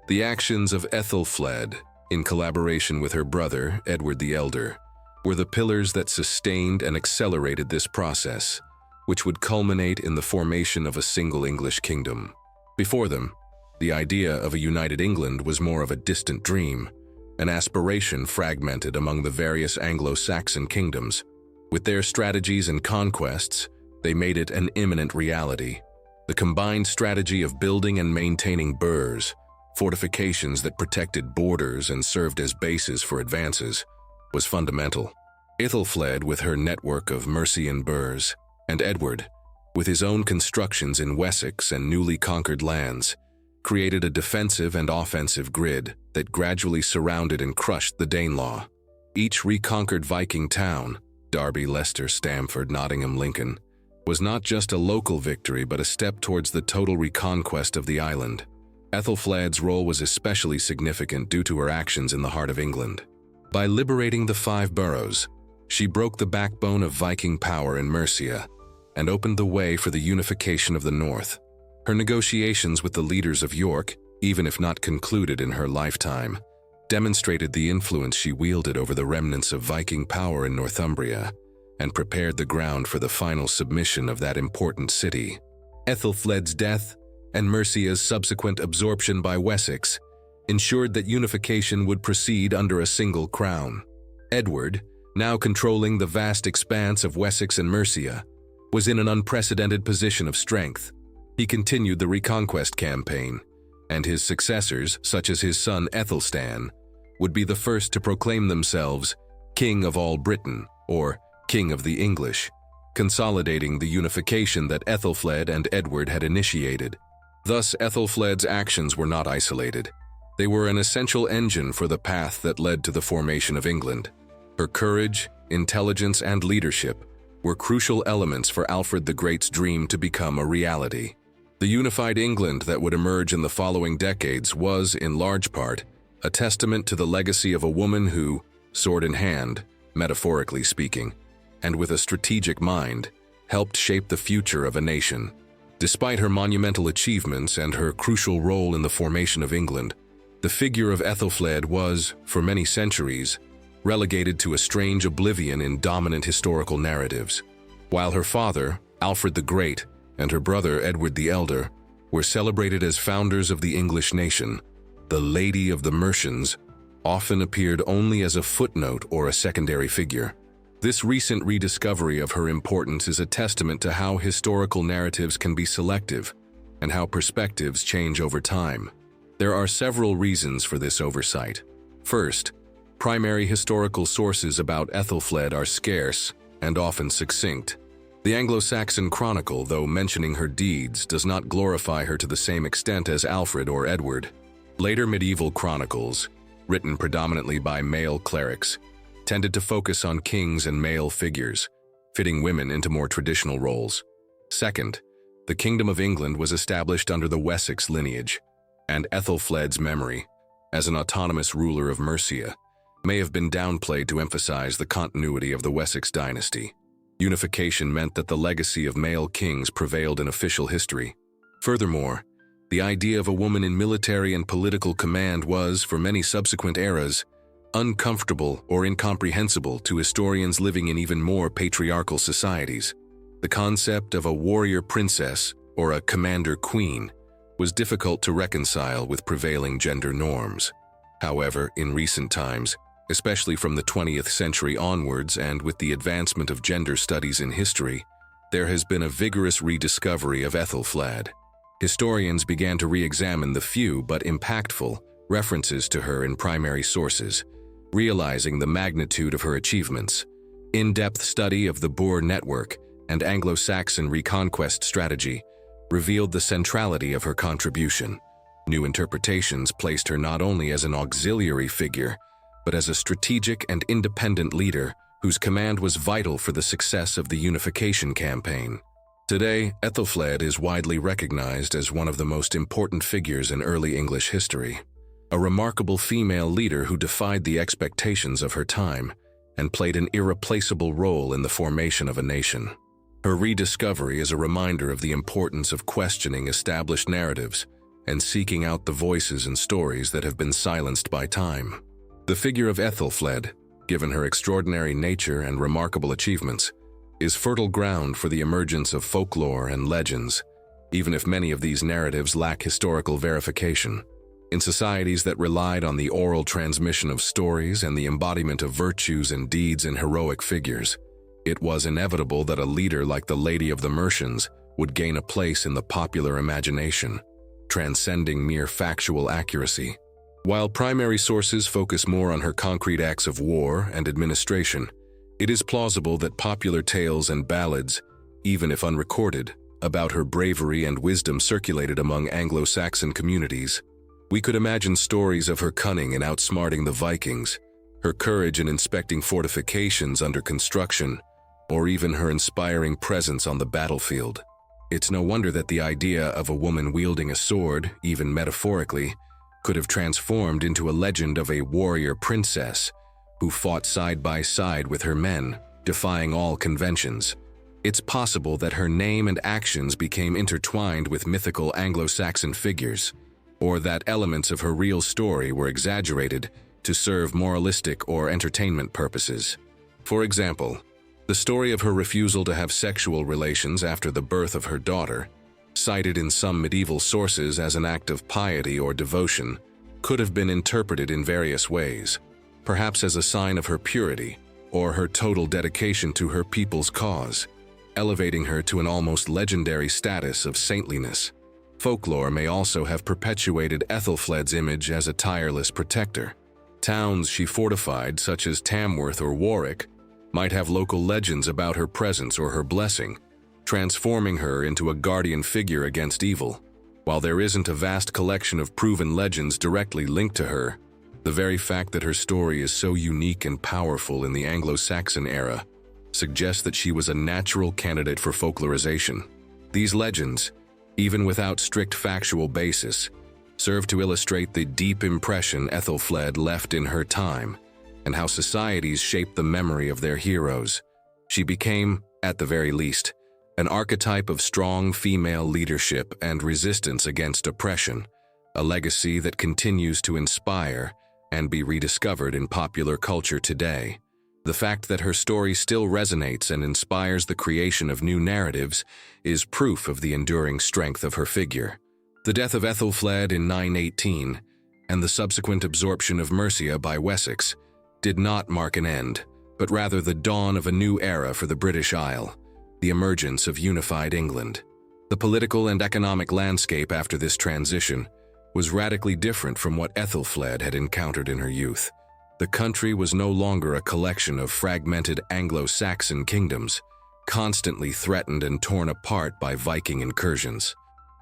[SPEAKER 1] The actions of Æthelflaed, in collaboration with her brother, Edward the Elder, were the pillars that sustained and accelerated this process, which would culminate in the formation of a single English kingdom. Before them, the idea of a united England was more of a distant dream, an aspiration fragmented among the various Anglo-Saxon kingdoms. With their strategies and conquests, they made it an imminent reality. The combined strategy of building and maintaining burhs, fortifications that protected borders and served as bases for advances, was fundamental. Æthelflaed with her network of Mercian burhs, and Edward, with his own constructions in Wessex and newly conquered lands, created a defensive and offensive grid that gradually surrounded and crushed the Danelaw. Each reconquered Viking town, Derby, Leicester, Stamford, Nottingham, Lincoln, was not just a local victory but a step towards the total reconquest of the island. Æthelflaed's role was especially significant due to her actions in the heart of England. By liberating the 5 boroughs, she broke the backbone of Viking power in Mercia and opened the way for the unification of the north. Her negotiations with the leaders of York, even if not concluded in her lifetime, demonstrated the influence she wielded over the remnants of Viking power in Northumbria and prepared the ground for the final submission of that important city. Æthelflaed's death and Mercia's subsequent absorption by Wessex ensured that unification would proceed under a single crown. Edward, now controlling the vast expanse of Wessex and Mercia, was in an unprecedented position of strength. He continued the reconquest campaign, and his successors, such as his son Æthelstan, would be the first to proclaim themselves King of all Britain, or King of the English, consolidating the unification that Æthelflaed and Edward had initiated. Thus, Æthelflaed's actions were not isolated. They were an essential engine for the path that led to the formation of England. Her courage, intelligence, and leadership were crucial elements for Alfred the Great's dream to become a reality. The unified England that would emerge in the following decades was, in large part, a testament to the legacy of a woman who, sword in hand, metaphorically speaking, and with a strategic mind, helped shape the future of a nation. Despite her monumental achievements and her crucial role in the formation of England, the figure of Æthelflaed was, for many centuries, relegated to a strange oblivion in dominant historical narratives. While her father, Alfred the Great, and her brother, Edward the Elder, were celebrated as founders of the English nation, the Lady of the Mercians often appeared only as a footnote or a secondary figure. This recent rediscovery of her importance is a testament to how historical narratives can be selective and how perspectives change over time. There are several reasons for this oversight. First, primary historical sources about Æthelflaed are scarce and often succinct. The Anglo-Saxon Chronicle, though mentioning her deeds, does not glorify her to the same extent as Alfred or Edward. Later medieval chronicles, written predominantly by male clerics, tended to focus on kings and male figures, fitting women into more traditional roles. Second, the Kingdom of England was established under the Wessex lineage, and Æthelflaed's memory, as an autonomous ruler of Mercia, may have been downplayed to emphasize the continuity of the Wessex dynasty. Unification meant that the legacy of male kings prevailed in official history. Furthermore, The idea of a woman in military and political command was, for many subsequent eras, uncomfortable or incomprehensible to historians living in even more patriarchal societies. The concept of a warrior princess or a commander queen was difficult to reconcile with prevailing gender norms. However, in recent times, especially from the 20th century onwards and with the advancement of gender studies in history, there has been a vigorous rediscovery of Aethelflaed. Historians began to re-examine the few but impactful references to her in primary sources, realizing the magnitude of her achievements. In-depth study of the Boer network and Anglo-Saxon reconquest strategy revealed the centrality of her contribution. New interpretations placed her not only as an auxiliary figure, but as a strategic and independent leader whose command was vital for the success of the Unification campaign. Today, Æthelflæd is widely recognized as one of the most important figures in early English history, a remarkable female leader who defied the expectations of her time and played an irreplaceable role in the formation of a nation. Her rediscovery is a reminder of the importance of questioning established narratives and seeking out the voices and stories that have been silenced by time. The figure of Æthelflæd, given her extraordinary nature and remarkable achievements, is fertile ground for the emergence of folklore and legends, even if many of these narratives lack historical verification. In societies that relied on the oral transmission of stories and the embodiment of virtues and deeds in heroic figures, it was inevitable that a leader like the Lady of the Mercians would gain a place in the popular imagination, transcending mere factual accuracy. While primary sources focus more on her concrete acts of war and administration, it is plausible that popular tales and ballads, even if unrecorded, about her bravery and wisdom circulated among Anglo-Saxon communities. We could imagine stories of her cunning in outsmarting the Vikings, her courage in inspecting fortifications under construction, or even her inspiring presence on the battlefield. It's no wonder that the idea of a woman wielding a sword, even metaphorically, could have transformed into a legend of a warrior princess who fought side by side with her men, defying all conventions. It's possible that her name and actions became intertwined with mythical Anglo-Saxon figures, or that elements of her real story were exaggerated to serve moralistic or entertainment purposes. For example, the story of her refusal to have sexual relations after the birth of her daughter, cited in some medieval sources as an act of piety or devotion, could have been interpreted in various ways, perhaps as a sign of her purity or her total dedication to her people's cause, elevating her to an almost legendary status of saintliness. Folklore may also have perpetuated Æthelflæd's image as a tireless protector. Towns she fortified, such as Tamworth or Warwick, might have local legends about her presence or her blessing, transforming her into a guardian figure against evil. While there isn't a vast collection of proven legends directly linked to her, the very fact that her story is so unique and powerful in the Anglo-Saxon era suggests that she was a natural candidate for folklorization. These legends, even without strict factual basis, serve to illustrate the deep impression Æthelflæd left in her time and how societies shaped the memory of their heroes. She became, at the very least, an archetype of strong female leadership and resistance against oppression, a legacy that continues to inspire and be rediscovered in popular culture today. The fact that her story still resonates and inspires the creation of new narratives is proof of the enduring strength of her figure. The death of Æthelflæd in 918 and the subsequent absorption of Mercia by Wessex did not mark an end, but rather the dawn of a new era for the British Isle, the emergence of unified England. The political and economic landscape after this transition was radically different from what Æthelflæd had encountered in her youth. The country was no longer a collection of fragmented Anglo-Saxon kingdoms, constantly threatened and torn apart by Viking incursions.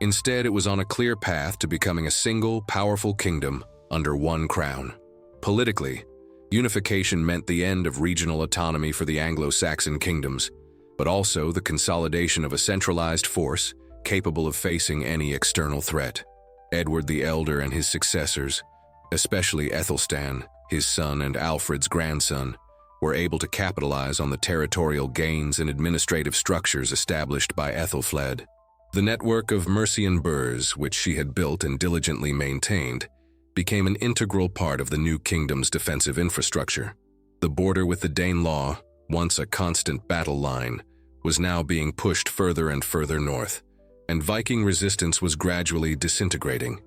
[SPEAKER 1] Instead, it was on a clear path to becoming a single, powerful kingdom under one crown. Politically, unification meant the end of regional autonomy for the Anglo-Saxon kingdoms, but also the consolidation of a centralized force capable of facing any external threat. Edward the Elder and his successors, especially Æthelstan, his son and Alfred's grandson, were able to capitalize on the territorial gains and administrative structures established by Æthelflæd. The network of Mercian burhs, which she had built and diligently maintained, became an integral part of the new kingdom's defensive infrastructure. The border with the Danelaw, once a constant battle line, was now being pushed further and further north, and Viking resistance was gradually disintegrating.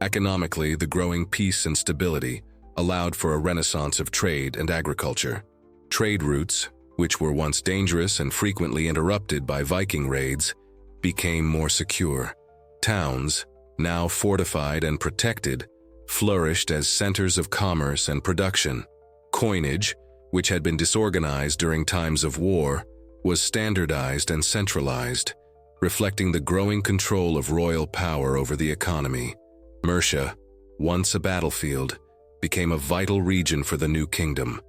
[SPEAKER 1] Economically, the growing peace and stability allowed for a renaissance of trade and agriculture. Trade routes, which were once dangerous and frequently interrupted by Viking raids, became more secure. Towns, now fortified and protected, flourished as centers of commerce and production. Coinage, which had been disorganized during times of war, was standardized and centralized, reflecting the growing control of royal power over the economy. Mercia, once a battlefield, became a vital region for the new kingdom,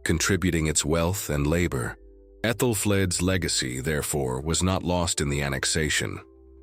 [SPEAKER 1] contributing its wealth and labor. Aethelflaed's legacy, therefore, was not lost in the annexation.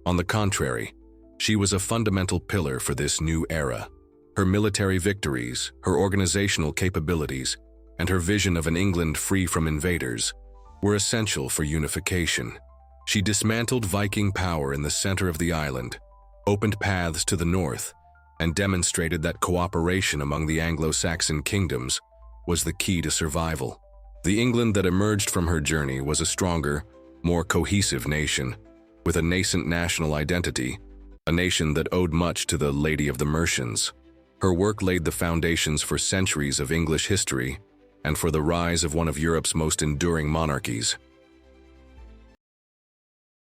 [SPEAKER 1] On the contrary, she was a fundamental pillar for this new era. Her military victories, her organizational capabilities, and her vision of an England free from invaders were essential for unification. She dismantled Viking power in the center of the island, opened paths to the north, and demonstrated that cooperation among the Anglo-Saxon kingdoms was the key to survival. The England that emerged from her journey was a stronger, more cohesive nation, with a nascent national identity, a nation that owed much to the Lady of the Mercians. Her work laid the foundations for centuries of English history and for the rise of one of Europe's most enduring monarchies.